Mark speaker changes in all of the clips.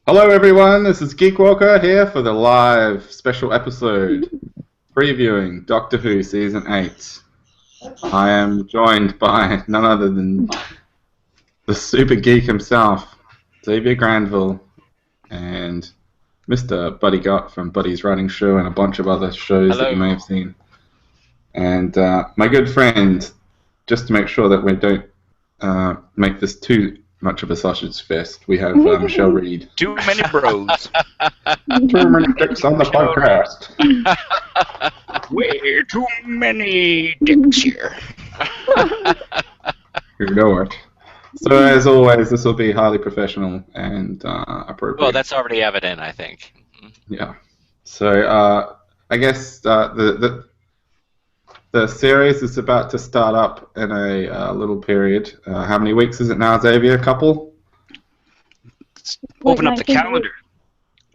Speaker 1: Hello everyone, this is Geekwalker here for the live special episode previewing Doctor Who Season 8. I am joined by none other than the super geek himself, Xavier Granville, and Mr. Buddy Gott from Buddy's Writing Show and a bunch of other shows that you may have seen. And my good friend, just to make sure that we don't make this too much of a sausage fest, we have Michelle Read.
Speaker 2: Too many bros.
Speaker 1: Too many dicks on the podcast.
Speaker 2: Way too many dicks here.
Speaker 1: You know it. So as always, this will be highly professional and appropriate.
Speaker 3: Well, that's already evident, I think.
Speaker 1: Yeah. So I guess the series is about to start up in a little period. How many weeks is it now, Xavier? A couple?
Speaker 2: Open up the calendar.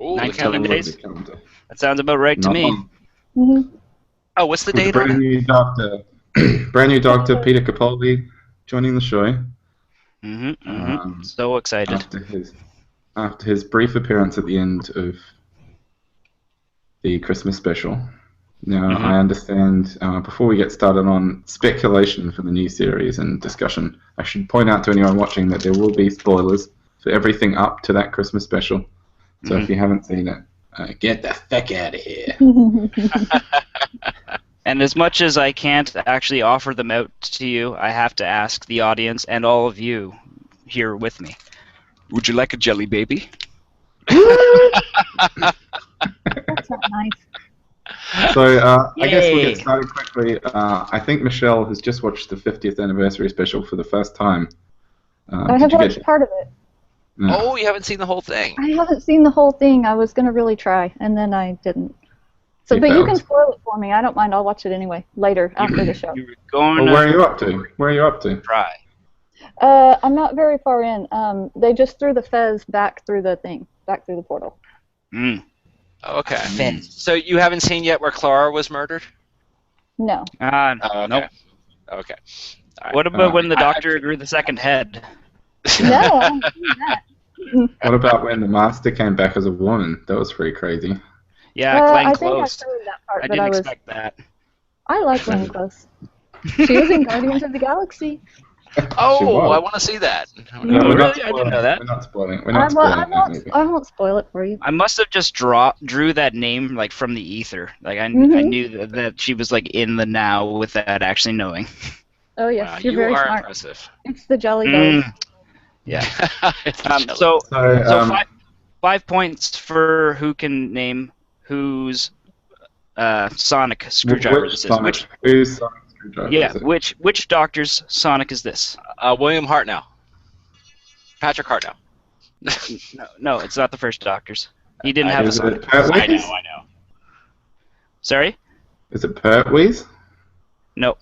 Speaker 3: Ooh,
Speaker 2: 19
Speaker 3: the
Speaker 2: days.
Speaker 1: Calendar.
Speaker 2: That sounds about right to
Speaker 1: Not
Speaker 2: me.
Speaker 1: long.
Speaker 4: Mm-hmm.
Speaker 3: Oh, what's the
Speaker 1: With
Speaker 3: date
Speaker 1: brand
Speaker 3: on it?
Speaker 1: new doctor, brand new doctor Peter Capaldi joining the show.
Speaker 2: So excited.
Speaker 1: After his brief appearance at the end of the Christmas special. Now, I understand, before we get started on speculation for the new series and discussion, I should point out to anyone watching that there will be spoilers for everything up to that Christmas special. So if you haven't seen it, get the fuck out of here.
Speaker 2: And as much as I can't actually offer them out to you, I have to ask the audience and all of you here with me. Would you like a jelly baby?
Speaker 4: That's not nice.
Speaker 1: So I guess we'll get started quickly. I think Michelle has just watched the 50th anniversary special for the first time.
Speaker 4: I have watched part of it.
Speaker 1: No.
Speaker 3: Oh, you haven't seen the whole thing.
Speaker 4: I haven't seen the whole thing. I was going to really try, and then I didn't. So,
Speaker 1: You
Speaker 4: but you
Speaker 1: failed.
Speaker 4: can spoil it for me. I don't mind. I'll watch it anyway, later, after the show.
Speaker 2: You were going
Speaker 1: Well,
Speaker 2: to
Speaker 1: where are you up to? Where are you up to?
Speaker 2: try.
Speaker 4: I'm not very far in. They just threw the Fez back through the thing, back through the portal.
Speaker 3: Okay.
Speaker 2: Fez.
Speaker 3: So you haven't seen yet where Clara was murdered?
Speaker 4: No.
Speaker 3: Oh, okay.
Speaker 2: Nope.
Speaker 3: Okay.
Speaker 2: What about when the doctor grew the second head?
Speaker 4: No, I haven't seen that.
Speaker 1: What about when the Master came back as a woman? That was pretty crazy.
Speaker 2: Yeah,
Speaker 4: I
Speaker 2: Glenn
Speaker 4: think
Speaker 2: Close.
Speaker 4: I covered that part,
Speaker 2: I
Speaker 4: but
Speaker 2: didn't expect that.
Speaker 4: I like Glenn Close. She was in Guardians of the Galaxy.
Speaker 3: Oh,
Speaker 1: She was.
Speaker 3: I want to see that.
Speaker 1: No,
Speaker 2: Oh,
Speaker 1: we're not
Speaker 2: really? I didn't
Speaker 1: spoiling
Speaker 2: know
Speaker 1: it.
Speaker 2: that.
Speaker 1: We're not spoiling. We're not spoiling that movie.
Speaker 4: I won't spoil it for you.
Speaker 2: I must have just drew that name like from the ether. Like I knew that she was like in the now without actually knowing.
Speaker 4: Oh yes,
Speaker 3: Wow,
Speaker 4: you're
Speaker 3: you
Speaker 4: very
Speaker 3: are
Speaker 4: smart.
Speaker 3: impressive.
Speaker 4: It's the Jelly Bells.
Speaker 2: Yeah.
Speaker 3: It's the jelly.
Speaker 2: So
Speaker 1: So,
Speaker 2: five points for who can name whose sonic screwdriver
Speaker 1: which
Speaker 2: this is.
Speaker 1: Sonic? Whose Sonic screwdriver
Speaker 2: Yeah,
Speaker 1: is it?
Speaker 2: which doctor's sonic is this?
Speaker 3: William Hartnell. Patrick Hartnell.
Speaker 2: No, it's not the first doctor's. He didn't have a
Speaker 1: Is
Speaker 2: sonic.
Speaker 1: it Pertwee?
Speaker 3: I know.
Speaker 2: Sorry?
Speaker 1: Is it Pertwee's?
Speaker 2: No.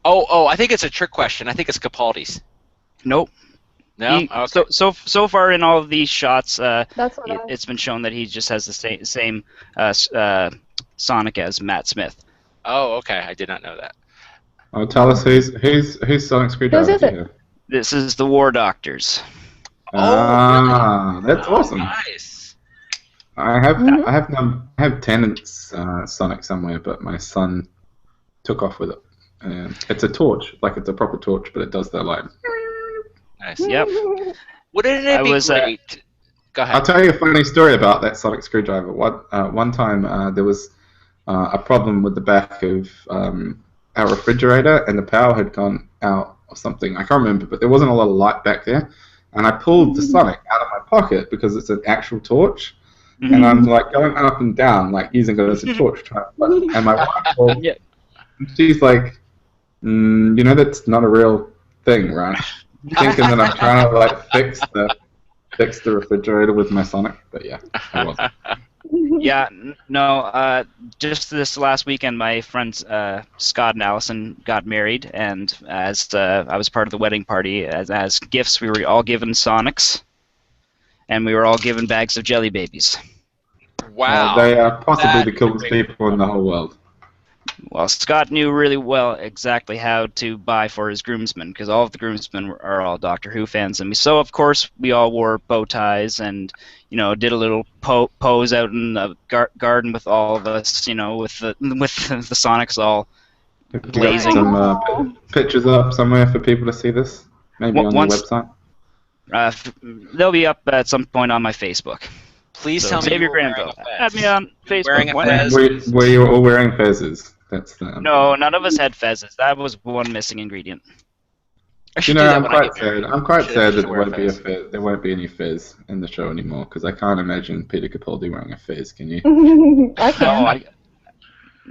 Speaker 3: Oh, I think it's a trick question. I think it's Capaldi's.
Speaker 2: Nope.
Speaker 3: No?
Speaker 2: He-
Speaker 3: Okay.
Speaker 2: So far in all of these shots,
Speaker 4: That's what
Speaker 2: it's been shown that he just has the same sonic as Matt Smith.
Speaker 3: Oh, okay. I did not know that.
Speaker 1: Oh, tell us whose Sonic screwdriver
Speaker 4: is
Speaker 1: do
Speaker 4: it?
Speaker 1: you have?
Speaker 2: This is the War Doctors.
Speaker 1: That's awesome.
Speaker 3: Nice.
Speaker 1: I have Tennant's Sonic somewhere, but my son took off with it. It's a torch, like it's a proper torch, but it does the like.
Speaker 3: Nice.
Speaker 2: Yep.
Speaker 3: Wouldn't
Speaker 2: I
Speaker 3: it be
Speaker 2: was,
Speaker 3: great? Go
Speaker 1: I'll
Speaker 3: ahead.
Speaker 1: tell you a funny story about that Sonic screwdriver. One time there was a problem with the back of our refrigerator, and the power had gone out or something. I can't remember, but there wasn't a lot of light back there. And I pulled the Sonic out of my pocket because it's an actual torch. And I'm like going up and down, like using it as a torch. And my wife called,
Speaker 2: Yeah.
Speaker 1: she's like, you know, that's not a real thing, right? Thinking that I'm trying to like fix the refrigerator with my Sonic, but yeah, I wasn't.
Speaker 2: Yeah, no, just this last weekend, my friends Scott and Allison got married, and as I was part of the wedding party, as gifts, we were all given Sonics, and we were all given bags of Jelly Babies.
Speaker 3: Wow.
Speaker 1: They are possibly
Speaker 3: That
Speaker 1: the coolest
Speaker 3: is great.
Speaker 1: people in the whole world.
Speaker 2: Well, Scott knew really well exactly how to buy for his groomsmen, because all of the groomsmen are all Doctor Who fans, and so of course we all wore bow ties and did a little pose out in the garden with all of us, with the Sonics all
Speaker 1: Have you got
Speaker 2: blazing.
Speaker 1: some pictures up somewhere for people to see this? Maybe on your website?
Speaker 2: They'll be up at some point on my Facebook.
Speaker 3: Please
Speaker 2: So,
Speaker 3: tell me
Speaker 2: Xavier
Speaker 3: you were wearing
Speaker 2: Granville.
Speaker 3: a fez.
Speaker 2: Add me on Facebook.
Speaker 3: Wearing a
Speaker 2: Why not?
Speaker 3: fez.
Speaker 1: Were you all wearing fezzes? That's the...
Speaker 2: No, none of us had fezzes. That was one missing ingredient.
Speaker 3: I should do that
Speaker 1: I'm
Speaker 3: when I
Speaker 1: quite
Speaker 3: get
Speaker 1: sad.
Speaker 3: married.
Speaker 1: I'm quite
Speaker 3: Should-
Speaker 1: sad that
Speaker 3: should
Speaker 1: there
Speaker 3: wear a
Speaker 1: won't be a
Speaker 3: fez.
Speaker 1: fez. There won't be any fez in the show anymore because I can't imagine Peter Capaldi wearing a fez. Can you?
Speaker 4: I can.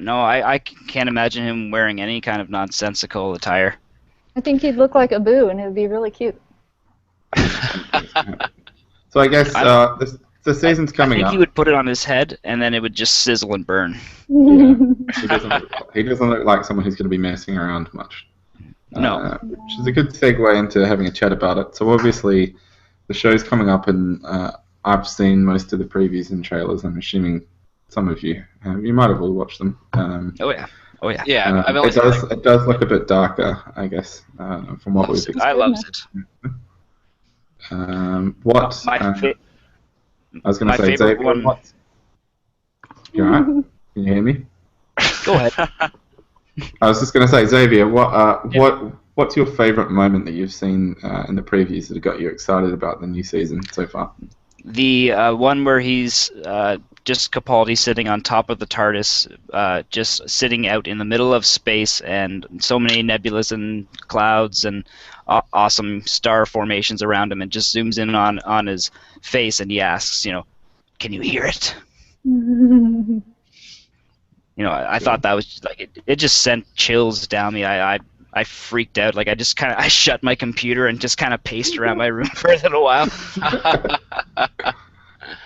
Speaker 2: I can't imagine him wearing any kind of nonsensical attire.
Speaker 4: I think he'd look like Abu, and it would be really cute.
Speaker 1: So I guess the season's coming
Speaker 2: I think
Speaker 1: up.
Speaker 2: he would put it on his head, and then it would just sizzle and burn.
Speaker 1: He doesn't look like someone who's going to be messing around much.
Speaker 2: No.
Speaker 1: Which is a good segue into having a chat about it. So obviously, the show's coming up, and I've seen most of the previews and trailers. I'm assuming some of you have. You might have all watched them.
Speaker 2: Oh yeah.
Speaker 3: Yeah, I've only seen, like,
Speaker 1: it does look a bit darker, I guess, from what we've
Speaker 2: I loves it.
Speaker 1: what? I was going to
Speaker 2: my
Speaker 1: say,
Speaker 2: favorite
Speaker 1: Xavier,
Speaker 2: one-
Speaker 1: what? You alright? Can you hear me?
Speaker 2: Go ahead.
Speaker 1: I was just going to say, Xavier, what's your favourite moment that you've seen in the previews that have got you excited about the new season so far?
Speaker 2: The one where he's just Capaldi sitting on top of the TARDIS, just sitting out in the middle of space, and so many nebulas and clouds and awesome star formations around him, and just zooms in on his face, and he asks, can you hear it? I thought that was like it just sent chills down me. I freaked out. Like I shut my computer and just kind of paced around my room for a little while.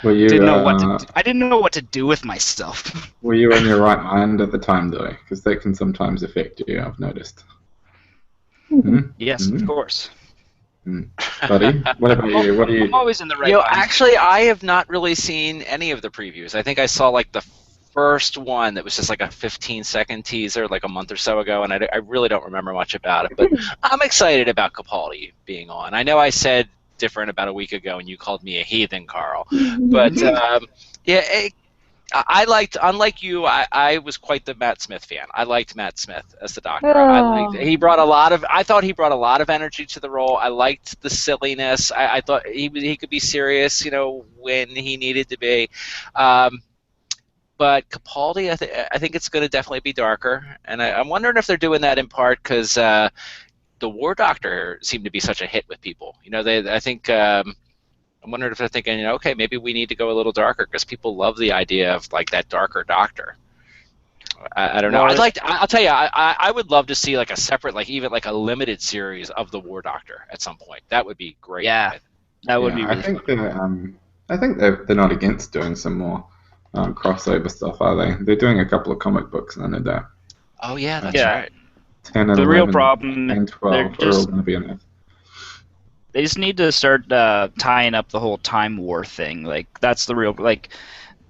Speaker 1: Were you?
Speaker 2: I didn't know what to do with myself.
Speaker 1: Were you in your right mind at the time, though? Because that can sometimes affect you. I've noticed.
Speaker 2: Yes, of course.
Speaker 1: Buddy, what about you? What are you?
Speaker 2: I'm always in the right mind.
Speaker 3: Actually, I have not really seen any of the previews. I think I saw like the first one that was just like a 15-second teaser like a month or so ago, and I really don't remember much about it. But I'm excited about Capaldi being on. I know I said different about a week ago, and you called me a heathen, Carl. But I liked, unlike you, I was quite the Matt Smith fan. I liked Matt Smith as the Doctor.
Speaker 4: Oh.
Speaker 3: I thought he brought a lot of energy to the role. I liked the silliness. I thought he could be serious, when he needed to be. But Capaldi, I think it's going to definitely be darker, and I'm wondering if they're doing that in part because the War Doctor seemed to be such a hit with people. I think. I'm wondering if they're thinking, okay, maybe we need to go a little darker because people love the idea of like that darker Doctor. I don't know. I'll tell you, I would love to see like a separate, like even like a limited series of the War Doctor at some point. That would be great.
Speaker 2: Yeah, that would be.
Speaker 1: I think they're not against doing some more crossover stuff, are they? They're doing a couple of comic books, and I know that.
Speaker 3: Oh yeah, that's right.
Speaker 1: 10 and
Speaker 2: The
Speaker 1: 11,
Speaker 2: real problem,
Speaker 1: and 12 are all going to be in it.
Speaker 2: They just need to start tying up the whole Time War thing. Like that's the real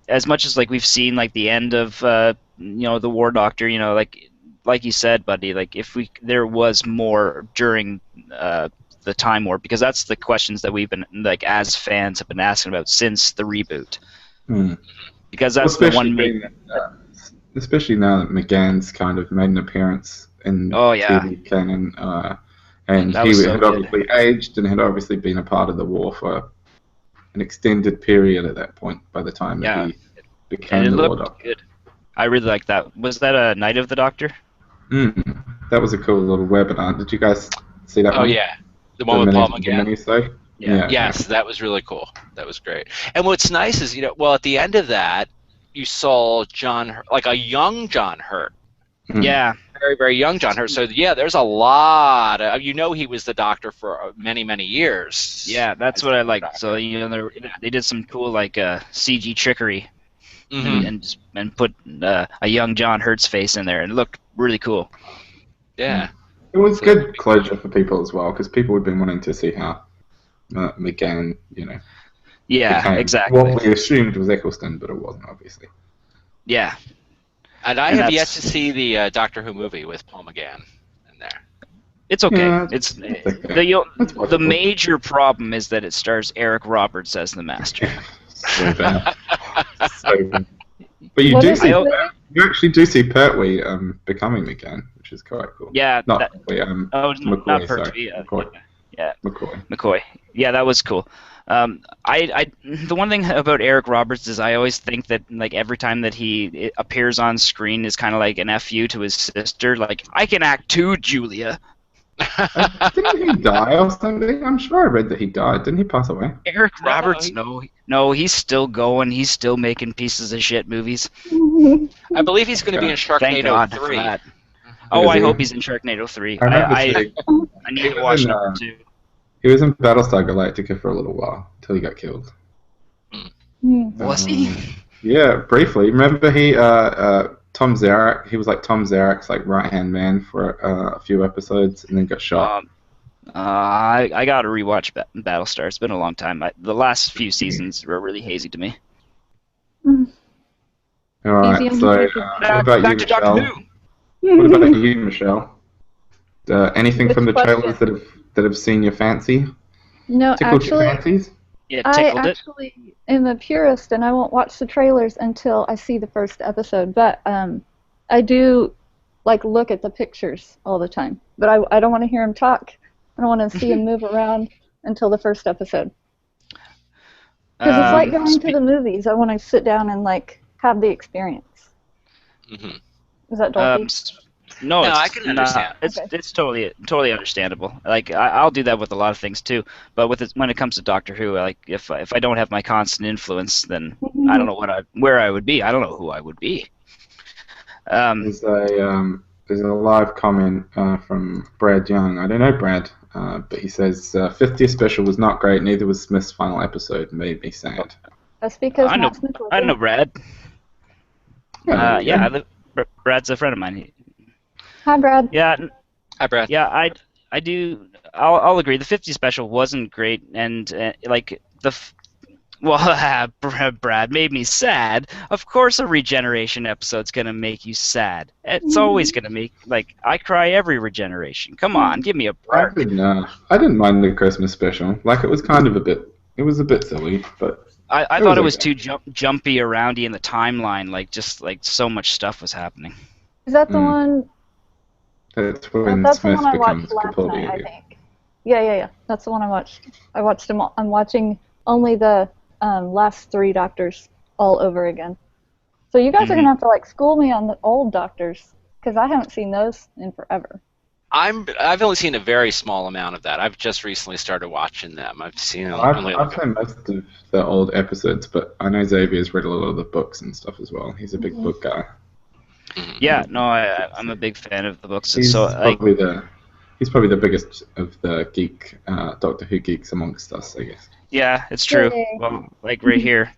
Speaker 2: as much as like we've seen like the end of the War Doctor. Like you said, Buddy. Like if there was more during the Time War, because that's the questions that we've been like as fans have been asking about since the reboot. Because that's the one.
Speaker 1: Especially now that McGann's kind of made an appearance in TV canon. And he had obviously aged and had obviously been a part of the war for an extended period at that point by the time that he became the War Doctor.
Speaker 2: Good. I really like that. Was that a Night of the Doctor?
Speaker 1: That was a cool little webinar. Did you guys see that one?
Speaker 3: Oh, yeah. The one with Paul McGann?
Speaker 1: Yeah.
Speaker 3: Yes, that was really cool. That was great. And what's nice is, at the end of that, you saw a young John Hurt.
Speaker 2: Yeah.
Speaker 3: Very, very young John Hurt. So, there's a lot of, he was the Doctor for many, many years.
Speaker 2: Yeah, that's what I liked. So, they did some cool, CG trickery and put a young John Hurt's face in there, and it looked really cool.
Speaker 3: Yeah.
Speaker 1: It was good closure for people as well, because people had been wanting to see how McGann,
Speaker 2: Yeah,
Speaker 1: became
Speaker 2: exactly.
Speaker 1: what we assumed was Eccleston, but it wasn't, obviously.
Speaker 2: Yeah.
Speaker 3: And I
Speaker 2: And
Speaker 3: have yet
Speaker 2: that's-
Speaker 3: to see the Doctor Who movie with Paul McGann in there.
Speaker 2: It's okay.
Speaker 1: Yeah,
Speaker 2: It's
Speaker 1: okay. That's
Speaker 2: the
Speaker 1: possible.
Speaker 2: major problem is that it stars Eric Roberts as the Master.
Speaker 1: So bad. So bad. But you
Speaker 4: What
Speaker 1: do
Speaker 4: is
Speaker 1: see,
Speaker 4: it?
Speaker 1: you actually do see Pertwee becoming McGann, which is quite cool.
Speaker 2: Yeah.
Speaker 1: Not
Speaker 2: that-
Speaker 1: Pertwee,
Speaker 2: oh,
Speaker 1: McCoy,
Speaker 2: not
Speaker 1: sorry.
Speaker 2: Pertwee.
Speaker 1: McCoy.
Speaker 2: Yeah.
Speaker 1: McCoy.
Speaker 2: McCoy. Yeah, that was cool. The one thing about Eric Roberts is I always think that like every time that he appears on screen is kind of like an FU to his sister. Like, I can act too, Julia.
Speaker 1: Didn't he die or something? I'm sure I read that he died. Didn't he pass away?
Speaker 2: Eric
Speaker 3: No,
Speaker 2: Roberts, no, he's still going. He's still making pieces of shit movies.
Speaker 3: I believe he's going to be in
Speaker 2: Thank
Speaker 3: Sharknado
Speaker 2: God for
Speaker 3: 3.
Speaker 2: that. Oh,
Speaker 1: Is
Speaker 2: I
Speaker 1: he?
Speaker 2: hope he's in Sharknado 3.
Speaker 1: I remember
Speaker 2: I
Speaker 1: seeing-
Speaker 2: need
Speaker 1: he
Speaker 2: to
Speaker 1: was
Speaker 2: watch
Speaker 1: in,
Speaker 2: number 2.
Speaker 1: he was in Battlestar Galactica for a little while until he got killed.
Speaker 2: Was he?
Speaker 1: Yeah, briefly. Remember he Tom Zarek. He was like Tom Zarek's like right hand man for a few episodes, and then got shot.
Speaker 2: I gotta rewatch Battlestar. It's been a long time. The last few seasons were really hazy to me.
Speaker 1: All right.
Speaker 4: Easy on
Speaker 1: So
Speaker 4: the
Speaker 1: what about
Speaker 2: Back
Speaker 1: you,
Speaker 2: to Doctor
Speaker 1: Michelle?
Speaker 2: Who.
Speaker 1: What about you, Michelle? Anything
Speaker 4: Which
Speaker 1: from the
Speaker 4: question?
Speaker 1: trailers that have seen your fancy?
Speaker 4: No,
Speaker 1: Tickled your
Speaker 4: actually,
Speaker 1: fancies?
Speaker 2: Yeah,
Speaker 4: I
Speaker 2: tickled it.
Speaker 4: actually am a purist, and I won't watch the trailers until I see the first episode. But I do like look at the pictures all the time. But I don't want to hear him talk. I don't want to see him move around until the first episode. Because it's like going to the movies. I want to sit down and like have the experience.
Speaker 3: Mm-hmm.
Speaker 4: Is that Dolphy?
Speaker 2: No,
Speaker 3: No,
Speaker 2: it's
Speaker 3: I can understand.
Speaker 2: It's totally understandable. Like I'll do that with a lot of things too. But when it comes to Doctor Who, like if I don't have my constant influence, then I don't know where I would be. I don't know who I would be.
Speaker 1: There's a live comment from Brad Young. I don't know Brad, but he says 50th special was not great. Neither was Smith's final episode. Made me sad.
Speaker 4: That's because
Speaker 2: I know-
Speaker 4: Matt Smith was
Speaker 2: I
Speaker 4: in
Speaker 2: know
Speaker 4: it.
Speaker 2: Brad.
Speaker 1: Yeah,
Speaker 2: Brad's a friend of mine.
Speaker 4: Hi, Brad.
Speaker 2: Yeah,
Speaker 3: Hi, Brad.
Speaker 2: yeah, I do. I'll agree. The 50 special wasn't great, and Brad made me sad. Of course, a regeneration episode's gonna make you sad. It's always gonna make I cry every regeneration. Come on, give me a break.
Speaker 1: I didn't mind the Christmas special. Like it was kind of it was a bit silly, but
Speaker 2: I
Speaker 1: It
Speaker 2: thought it
Speaker 1: was
Speaker 2: was too jumpy aroundy in the timeline. Just so much stuff was happening.
Speaker 4: Is that the one?
Speaker 1: that's when
Speaker 4: That's the
Speaker 1: Smith
Speaker 4: one I
Speaker 1: becomes
Speaker 4: watched last
Speaker 1: completely
Speaker 4: night, I
Speaker 1: idiot.
Speaker 4: think. Yeah. That's the one I watched. I watched them all. I'm watching only the last 3 Doctors all over again. So you guys are going to have to like school me on the old Doctors, because I haven't seen those in forever.
Speaker 3: I've only seen a very small amount of that. I've just recently started watching them. I've seen only
Speaker 1: I've seen most of the old episodes, but I know Xavier's read a lot of the books and stuff as well. He's a big book guy.
Speaker 2: Yeah, no, I'm a big fan of the books.
Speaker 1: He's
Speaker 2: So
Speaker 1: probably the biggest of the geek Doctor Who geeks amongst us, I guess.
Speaker 2: yeah, it's true.
Speaker 4: Yay.
Speaker 2: Well, like right here,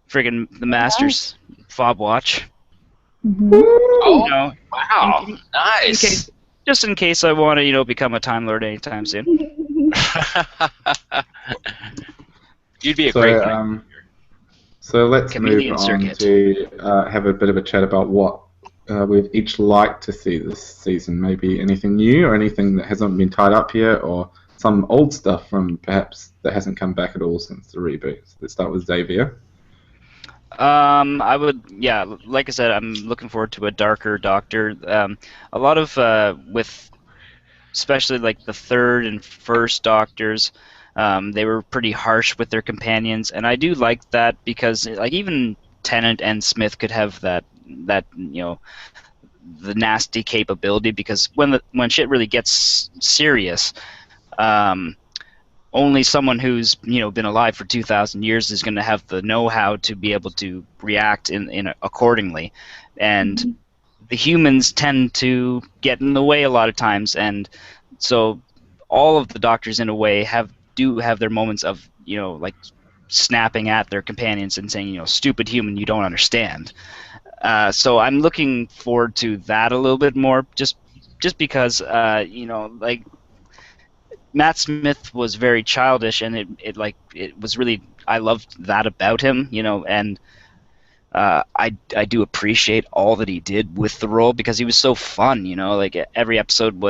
Speaker 2: friggin' the Masters fob watch.
Speaker 3: Oh,
Speaker 2: You know,
Speaker 3: wow. Nice.
Speaker 2: just in case I want to, become a Time Lord anytime soon.
Speaker 3: You'd be a great
Speaker 1: So let's
Speaker 2: Chameleon
Speaker 1: move on
Speaker 2: circuit.
Speaker 1: to have a bit of a chat about what we'd each like to see this season. Maybe anything new or anything that hasn't been tied up yet, or some old stuff from perhaps that hasn't come back at all since the reboot. So let's start with Xavier.
Speaker 2: I would, yeah, like I said, I'm looking forward to a darker Doctor. A lot of, with, especially like the third and first Doctors, they were pretty harsh with their companions, and I do like that because, like, even Tennant and Smith could have that the nasty capability, because when shit really gets serious, only someone who's been alive for 2,000 years is going to have the know-how to be able to react in accordingly, and the humans tend to get in the way a lot of times, and so all of the Doctors in a way do have their moments of like snapping at their companions and saying stupid human, you don't understand. So I'm looking forward to that a little bit more, just because like Matt Smith was very childish, and it was really, I loved that about him, and I do appreciate all that he did with the role because he was so fun, you know. Like every episode,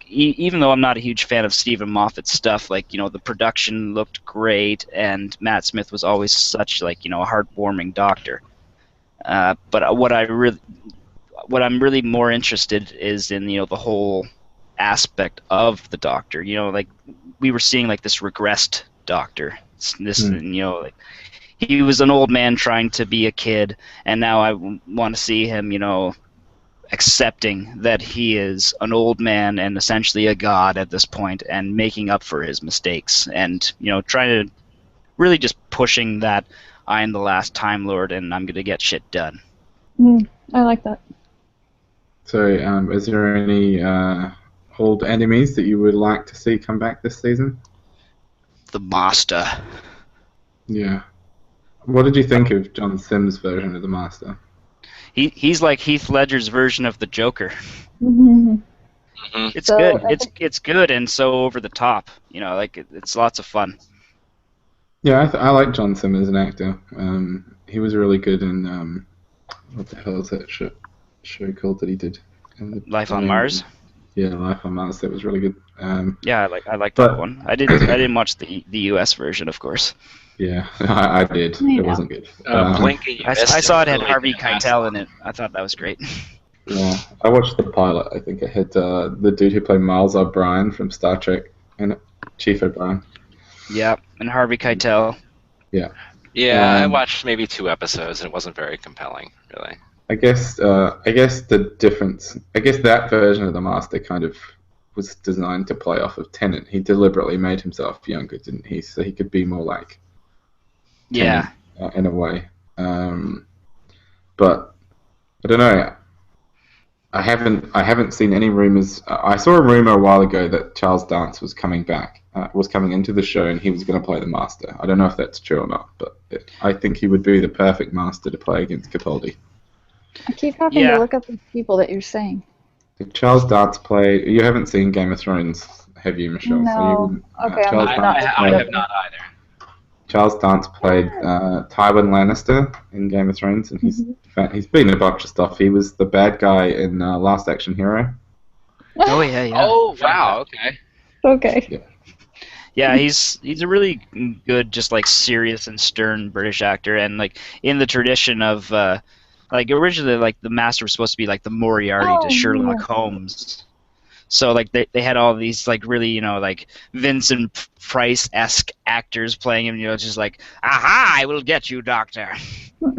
Speaker 2: even though I'm not a huge fan of Stephen Moffat's stuff, like, you know, the production looked great, and Matt Smith was always such, like, you know, a heartwarming doctor. But what I'm really more interested is in, you know, the whole aspect of the Doctor. You know, like we were seeing like this regressed Doctor. You know, like he was an old man trying to be a kid, and now I want to see him, you know, accepting that he is an old man and essentially a god at this point, and making up for his mistakes, and, you know, trying to really just pushing that I am the last Time Lord and I'm gonna get shit done.
Speaker 4: I like that.
Speaker 1: So, is there any old enemies that you would like to see come back this season?
Speaker 2: The Master.
Speaker 1: Yeah. What did you think of John Sims' version of the Master?
Speaker 2: He's like Heath Ledger's version of the Joker. It's
Speaker 4: So,
Speaker 2: good. It's good and so over the top. You know, like it's lots of fun.
Speaker 1: Yeah, I like John Sims as an actor. He was really good in what the hell is that show called that he did?
Speaker 2: Life on Mars.
Speaker 1: Yeah, Life on Mars. That was really good.
Speaker 2: Yeah, I like that one. I didn't watch the US version, of course.
Speaker 1: Yeah, I did.
Speaker 4: Yeah.
Speaker 1: It wasn't good.
Speaker 3: Blinky,
Speaker 2: I saw it had Harvey Keitel in it. I thought that was great.
Speaker 1: Yeah, I watched the pilot. I think it had the dude who played Miles O'Brien from Star Trek in it, Chief O'Brien.
Speaker 2: Yeah, and Harvey Keitel.
Speaker 1: Yeah.
Speaker 3: Yeah, I watched maybe 2 episodes, and it wasn't very compelling, really.
Speaker 1: I guess the difference. I guess that version of the Master kind of was designed to play off of Tennant. He deliberately made himself younger, didn't he? So he could be more like
Speaker 2: Yeah.
Speaker 1: Tennant, in a way. But I don't know. I haven't seen any rumors. I saw a rumor a while ago that Charles Dance was coming back, was coming into the show, and he was going to play the Master. I don't know if that's true or not, but I think he would be the perfect Master to play against Capaldi.
Speaker 4: I keep having to look up the people that you're saying.
Speaker 1: Charles Dance played. You haven't seen Game of Thrones, have you, Michelle?
Speaker 4: No. Okay,
Speaker 3: I have not either.
Speaker 1: Charles Dance played Tywin Lannister in Game of Thrones, and he's been in a bunch of stuff. He was the bad guy in Last Action Hero.
Speaker 2: Oh yeah.
Speaker 3: Oh wow, okay.
Speaker 4: Okay.
Speaker 2: Yeah, he's a really good, just like serious and stern British actor, and like in the tradition of like originally, like the Master was supposed to be like the Moriarty to Sherlock Holmes. So like they had all these like really, you know, like Vincent Price-esque actors playing him, you know, just like, aha, I will get you, Doctor.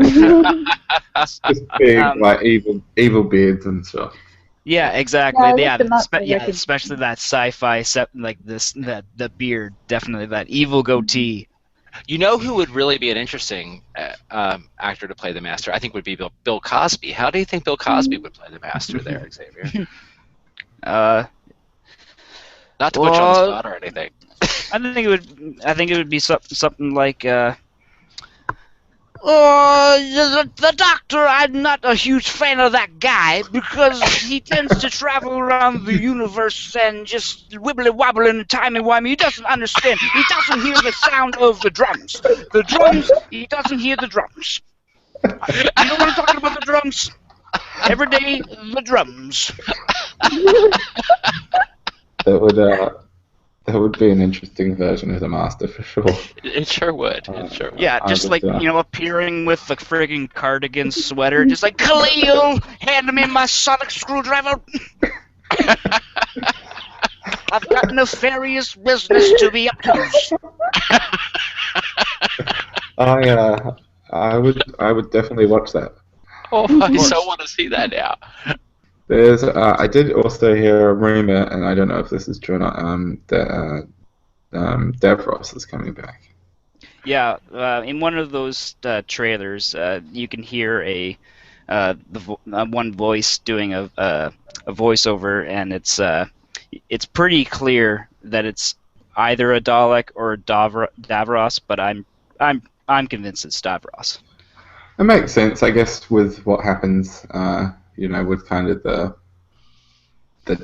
Speaker 1: Just big, like evil beards and stuff.
Speaker 2: Yeah, exactly.
Speaker 4: Yeah,
Speaker 2: Especially that sci-fi like this, the beard, definitely that evil goatee.
Speaker 3: You know who would really be an interesting actor to play the Master? I think would be Bill Cosby. How do you think Bill Cosby would play the Master there, Xavier? Not to put you on the spot or anything.
Speaker 2: I think it would be something like. The Doctor, I'm not a huge fan of that guy because he tends to travel around the universe and just wibbly-wobbling and timey-wimey. He doesn't understand. He doesn't hear the sound of the drums. The drums, he doesn't hear the drums. You know what I'm talking about, the drums? Every day, the drums.
Speaker 1: That would be an interesting version of the Master for sure.
Speaker 3: It sure would. It sure would.
Speaker 2: Yeah, just like, you know, appearing with the friggin' cardigan sweater, just like, Khalil, hand me my sonic screwdriver. I've got nefarious business to be up to.
Speaker 1: I would definitely watch that.
Speaker 3: Oh, I so want to see that now.
Speaker 1: There's I did also hear a rumor, and I don't know if this is true or not, that Davros is coming back.
Speaker 2: Yeah, in one of those trailers, you can hear one voice doing a voiceover, and it's pretty clear that it's either a Dalek or a Davros, but I'm convinced it's Davros.
Speaker 1: It makes sense, I guess, with what happens. You know, with kind of the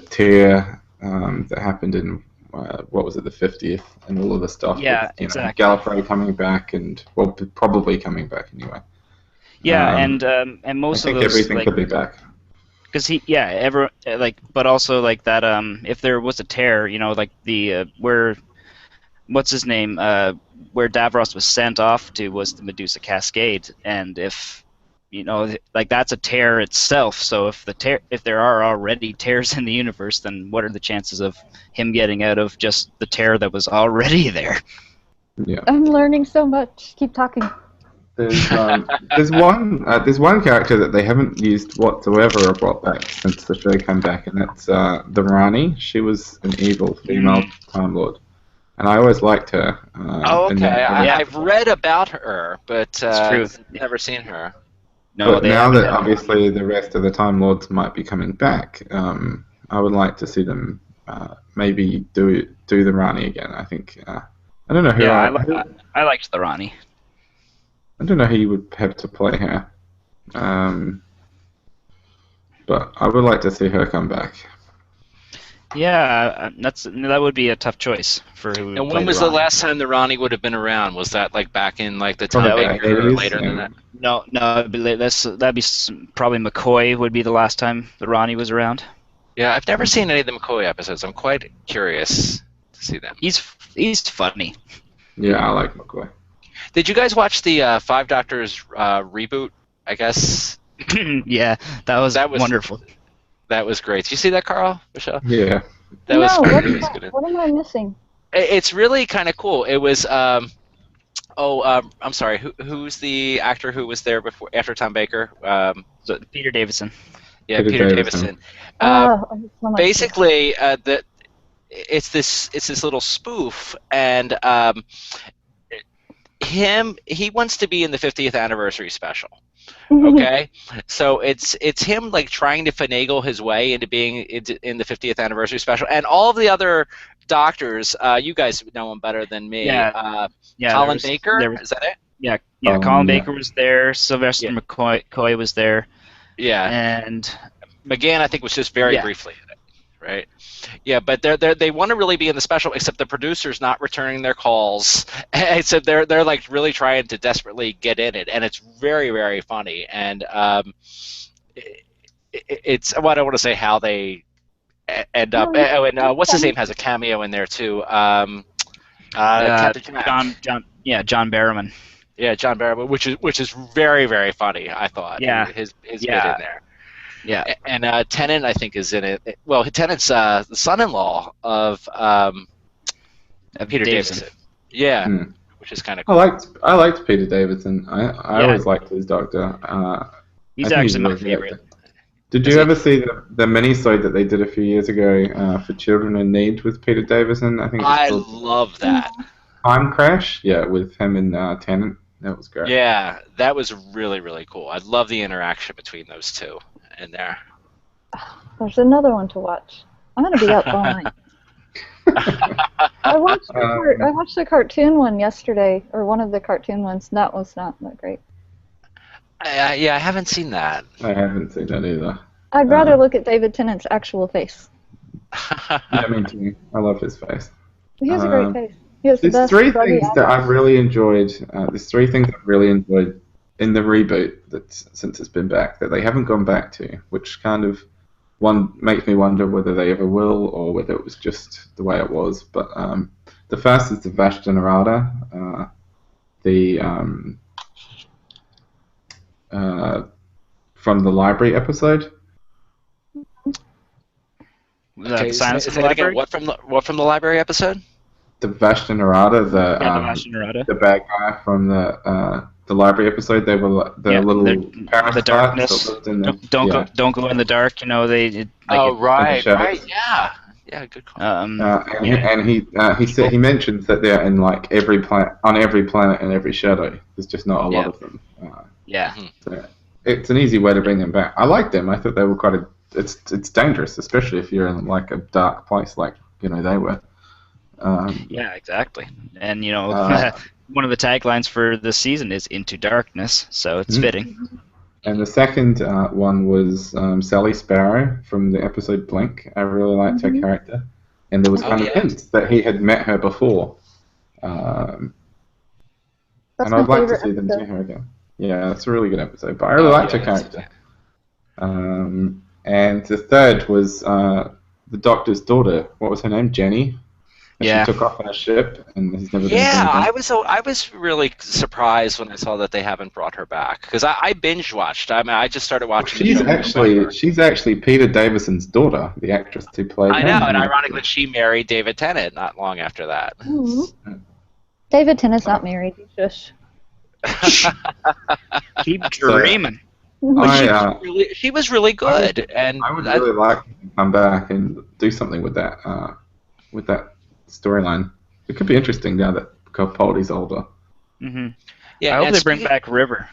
Speaker 1: tear that happened in what was it, the 50th, and all of the stuff.
Speaker 2: Yeah,
Speaker 1: with,
Speaker 2: exactly.
Speaker 1: Gallifrey coming back, and well, probably coming back anyway.
Speaker 2: Yeah,
Speaker 1: Um,
Speaker 2: and
Speaker 1: I
Speaker 2: most of
Speaker 1: think
Speaker 2: those
Speaker 1: everything
Speaker 2: like
Speaker 1: could be back.
Speaker 2: because but also like that if there was a tear, like the where what's his name where Davros was sent off to was the Medusa Cascade, and if like that's a tear itself. So if there are already tears in the universe, then what are the chances of him getting out of just the tear that was already there?
Speaker 1: Yeah.
Speaker 4: I'm learning so much. Keep talking.
Speaker 1: There's one character that they haven't used whatsoever or brought back since the show came back, and that's the Rani. She was an evil female Time Lord, and I always liked her.
Speaker 3: Oh,
Speaker 1: in
Speaker 3: okay.
Speaker 2: Yeah.
Speaker 3: I've read about her, but
Speaker 2: It's true.
Speaker 3: never seen her.
Speaker 2: No,
Speaker 1: But
Speaker 2: they
Speaker 1: now
Speaker 2: haven't
Speaker 1: that
Speaker 2: had
Speaker 1: obviously the rest of the Time Lords might be coming back, I would like to see them maybe do the Rani again. I think I don't know who
Speaker 2: Yeah, I liked the Rani.
Speaker 1: I don't know who you would have to play her, but I would like to see her come back.
Speaker 2: Yeah, that would be a tough choice for who would
Speaker 3: And
Speaker 2: play
Speaker 3: when was
Speaker 2: the
Speaker 3: the
Speaker 2: Rani.
Speaker 3: last time the Ronnie would have been around? Was that like back in like the
Speaker 1: Probably
Speaker 3: time
Speaker 1: back
Speaker 3: Baker or
Speaker 1: 80s,
Speaker 3: later than
Speaker 1: yeah.
Speaker 3: that?
Speaker 2: No, that'd be probably McCoy would be the last time the Ronnie was around.
Speaker 3: Yeah, I've never seen any of the McCoy episodes. I'm quite curious to see them.
Speaker 2: He's funny.
Speaker 1: Yeah, I like McCoy.
Speaker 3: Did you guys watch the Five Doctors reboot? I guess
Speaker 2: Yeah, that was
Speaker 3: That was-
Speaker 2: wonderful.
Speaker 3: that was great. Did you see that, Carl? Michelle?
Speaker 1: Yeah.
Speaker 3: That was
Speaker 4: no,
Speaker 3: really good.
Speaker 4: what am I missing?
Speaker 3: It's really kind of cool. It was I'm sorry. Who's the actor who was there before after Tom Baker?
Speaker 2: So, Peter Davidson.
Speaker 3: Yeah,
Speaker 1: Peter
Speaker 3: Peter
Speaker 1: Davison.
Speaker 3: Davison.
Speaker 4: So much.
Speaker 3: Basically, it's this little spoof, and he wants to be in the 50th anniversary special. Okay, so it's him like trying to finagle his way into being in the 50th anniversary special, and all of the other doctors. You guys know him better than me.
Speaker 2: Yeah,
Speaker 3: Colin Baker, is that it?
Speaker 2: Yeah,
Speaker 1: Yeah.
Speaker 2: Colin Baker was there. Sylvester
Speaker 3: Yeah.
Speaker 2: McCoy was there,
Speaker 3: Yeah,
Speaker 2: and
Speaker 3: McGann I think was just very
Speaker 2: Yeah.
Speaker 3: briefly in it, right? Yeah, but they want to really be in the special, except the producer's not returning their calls. Except they're like really trying to desperately get in it, and it's very very funny. And it's well, I don't want to say how they end up. Oh, and what's his name has a cameo in there too. Captain Jack.
Speaker 2: John Barrowman.
Speaker 3: Yeah, John Barrowman, which is very very funny. I thought.
Speaker 2: Yeah.
Speaker 3: his bit
Speaker 2: Yeah.
Speaker 3: in there.
Speaker 2: Yeah,
Speaker 3: And Tennant, I think, is in it. Well, Tennant's the son-in-law of Peter Davison. Yeah,
Speaker 1: Hmm.
Speaker 3: which is kind of
Speaker 1: I
Speaker 3: cool.
Speaker 1: liked Peter Davidson. I
Speaker 2: Yeah.
Speaker 1: always liked his Doctor.
Speaker 2: he's
Speaker 1: I think
Speaker 2: actually
Speaker 1: a
Speaker 2: my
Speaker 1: really good
Speaker 2: favorite.
Speaker 1: actor. Did
Speaker 3: Is
Speaker 1: you
Speaker 3: he?
Speaker 1: ever see the mini-sode that they did a few years ago for Children in Need with Peter Davison? I think it's
Speaker 3: I
Speaker 1: called
Speaker 3: love that.
Speaker 1: Time Crash. Yeah, with him and Tennant. That was great.
Speaker 3: Yeah, that was really really cool. I love the interaction between those two in there.
Speaker 4: There's another one to watch. I'm gonna be up all night. I watched the cartoon one yesterday, or one of the cartoon ones. And that was not that great.
Speaker 3: Yeah, I haven't seen that.
Speaker 1: I haven't seen that either.
Speaker 4: I'd rather look at David Tennant's actual face.
Speaker 1: Yeah, me too. I love his face.
Speaker 4: He has a great face. He has the
Speaker 1: There's
Speaker 4: best
Speaker 1: three
Speaker 4: body
Speaker 1: things that
Speaker 4: acting.
Speaker 1: I've really enjoyed. There's three things I've really enjoyed in the reboot since it's been back that they haven't gone back to, which kind of makes me wonder whether they ever will or whether it was just the way it was. But the first is the Vashta Narada, from the library episode.
Speaker 3: Okay,
Speaker 2: Silence
Speaker 3: say
Speaker 2: of the
Speaker 3: that again.
Speaker 2: Library?
Speaker 3: What from the library episode?
Speaker 1: The Vashta Narada,
Speaker 2: Yeah, the Vashta Narada.
Speaker 1: the bad guy from the library episode. They were the
Speaker 2: Yeah,
Speaker 1: little
Speaker 2: the
Speaker 1: parasites
Speaker 2: darkness.
Speaker 1: that lived in the,
Speaker 2: Don't go in the dark.
Speaker 3: Right,
Speaker 1: shadows.
Speaker 3: yeah, good call.
Speaker 1: And he mentions that they're in like every planet and every shadow. There's just not a lot of them.
Speaker 2: Yeah.
Speaker 1: So it's an easy way to bring them back. I like them. I thought they were it's dangerous, especially if you're in like a dark place like they were.
Speaker 2: Yeah, exactly. And
Speaker 1: Uh,
Speaker 2: one of the taglines for this season is "Into Darkness," so it's fitting.
Speaker 1: And the second one was Sally Sparrow from the episode Blink. I really liked her character, and there was kind of hints that he had met her before.
Speaker 4: That's
Speaker 1: And
Speaker 4: my
Speaker 1: I'd like to
Speaker 4: favorite
Speaker 1: see them
Speaker 4: episode.
Speaker 1: see her again. Yeah, it's a really good episode. But I really liked her character. And the third was the Doctor's daughter. What was her name? Jenny. And
Speaker 2: Yeah.
Speaker 1: She took off on a ship and has never been seen again.
Speaker 3: I was really surprised when I saw that they haven't brought her back because I binge watched. I mean, I just started watching.
Speaker 1: She's actually Peter Davison's daughter, the actress who played.
Speaker 3: I know, and ironically, she married David Tennant not long after that.
Speaker 4: Mm-hmm. David Tennant's not married. He's just.
Speaker 2: Keep dreaming.
Speaker 3: She was really good, and
Speaker 1: I would really like to come back and do something with that storyline. It could be interesting now that Capaldi's older.
Speaker 2: Mm-hmm.
Speaker 3: Yeah,
Speaker 2: I hope they bring back River.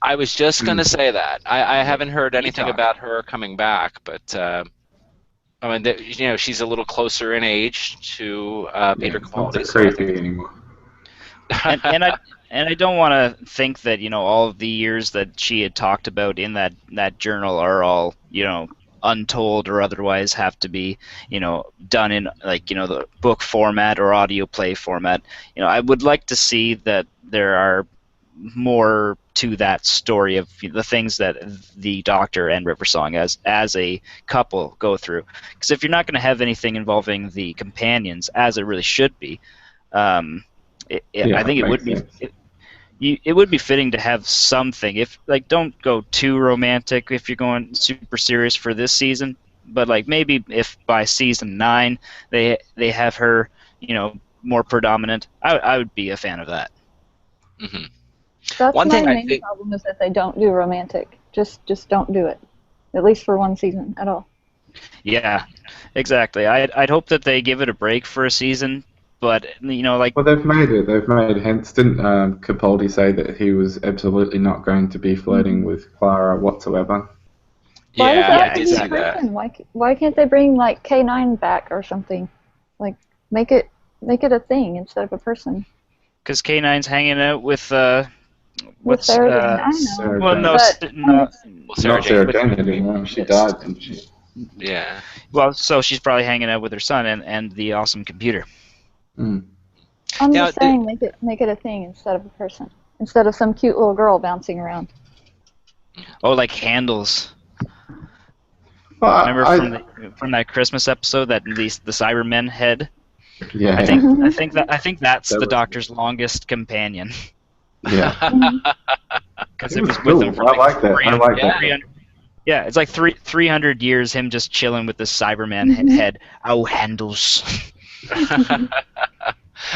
Speaker 3: I was just going to say that. I haven't heard anything about her coming back, but I mean, she's a little closer in age to Peter Capaldi.
Speaker 1: Not so creepy anymore.
Speaker 2: and I don't want to think that all of the years that she had talked about in that journal are all untold or otherwise have to be done in the book format or audio play format. I would like to see that there are more to that story of the things that the Doctor and River Song as a couple go through, because if you're not going to have anything involving the companions as it really should be, I think it would be it would be fitting to have something. If don't go too romantic if you're going super serious for this season, but maybe if by season 9 they have her more predominant, I would be a fan of that.
Speaker 3: Mm-hmm.
Speaker 4: That's my main problem is that they don't do romantic. Just don't do it, at least for one season at all.
Speaker 2: Yeah, exactly. I'd hope that they give it a break for a season. But
Speaker 1: well, they've made it. Hence, didn't Capaldi say that he was absolutely not going to be flirting with Clara whatsoever?
Speaker 3: Yeah, I did see that.
Speaker 4: Why can't they bring K9 back or something? Make it a thing instead of a person.
Speaker 2: Because K9's hanging out with
Speaker 4: Sarah Jane.
Speaker 2: Well, no,
Speaker 1: Sarah Jane anymore. She died, didn't she?
Speaker 3: Yeah.
Speaker 2: Well, so she's probably hanging out with her son and the awesome computer.
Speaker 1: Mm.
Speaker 4: I'm just saying, make it a thing instead of a person, instead of some cute little girl bouncing around.
Speaker 2: Oh, like handles.
Speaker 1: Well,
Speaker 2: remember from that Christmas episode that the Cybermen head?
Speaker 1: Yeah.
Speaker 2: I think that's the Doctor's longest companion.
Speaker 1: Yeah.
Speaker 2: Because it was with him for
Speaker 1: I like that.
Speaker 2: Yeah, it's 300 years him just chilling with this Cyberman head. Oh, handles.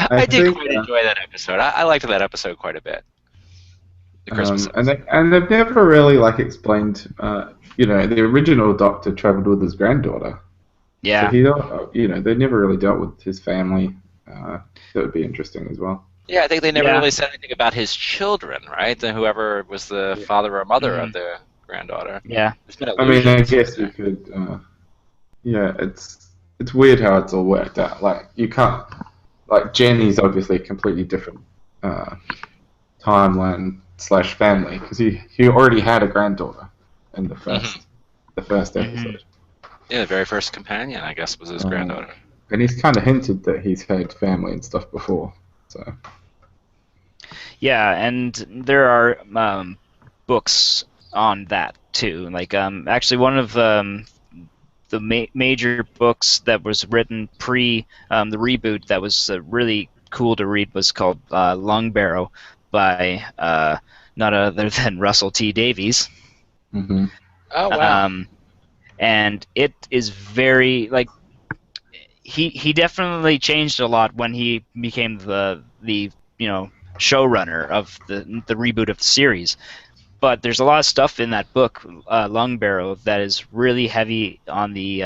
Speaker 3: I did quite enjoy that episode. I liked that episode quite a bit. The Christmas episode.
Speaker 1: And they've never really explained. The original Doctor travelled with his granddaughter.
Speaker 2: Yeah.
Speaker 1: So they never really dealt with his family. That would be interesting as well.
Speaker 3: Yeah, I think they never really said anything about his children, right? Whoever was the father or mother of the granddaughter.
Speaker 2: Yeah.
Speaker 1: I mean, I guess you could. It's weird how it's all worked out. You can't. Jenny's obviously a completely different timeline / family because he already had a granddaughter in the first episode.
Speaker 3: Yeah, the very first companion, I guess, was his granddaughter.
Speaker 1: And he's kind of hinted that he's had family and stuff before. So.
Speaker 2: Yeah, and there are books on that too. Actually, one of the major books that was written pre the reboot that was really cool to read was called Lung Barrow by none other than Russell T Davies.
Speaker 1: Mm-hmm.
Speaker 3: Oh wow!
Speaker 2: And it is very he definitely changed a lot when he became the showrunner of the reboot of the series. But there's a lot of stuff in that book, Lung Barrow, that is really heavy on the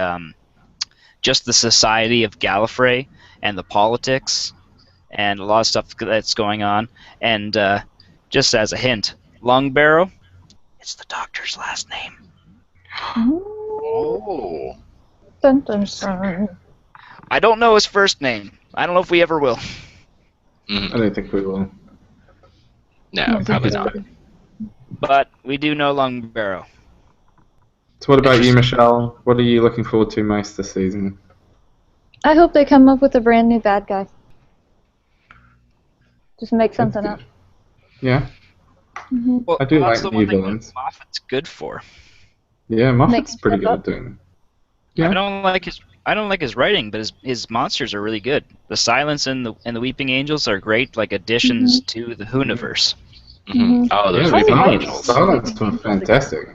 Speaker 2: just the society of Gallifrey and the politics and a lot of stuff that's going on. And just as a hint, Lung Barrow, it's the Doctor's last name.
Speaker 3: Oh.
Speaker 4: Dun, dun, dun.
Speaker 2: I don't know his first name. I don't know if we ever will.
Speaker 3: Mm.
Speaker 1: I don't think we will.
Speaker 3: No, probably not.
Speaker 2: But we do know Lung Barrow.
Speaker 1: So what about you, Michelle? What are you looking forward to most this season?
Speaker 4: I hope they come up with a brand new bad guy. Just make something up.
Speaker 1: Yeah.
Speaker 2: Well,
Speaker 1: I do
Speaker 2: that's
Speaker 1: like
Speaker 2: the
Speaker 1: new
Speaker 2: one thing
Speaker 1: villains.
Speaker 2: that Moffat's good for.
Speaker 1: Yeah, Moffat's
Speaker 4: Makes
Speaker 1: pretty
Speaker 4: stuff
Speaker 1: good
Speaker 4: up.
Speaker 1: at doing that. Yeah.
Speaker 2: I don't like his writing, but his monsters are really good. The Silence and the Weeping Angels are great, like additions to the Hooniverse.
Speaker 3: Oh, those
Speaker 1: Yeah, the
Speaker 3: Weeping
Speaker 4: like
Speaker 3: Angels.
Speaker 1: Silence were fantastic.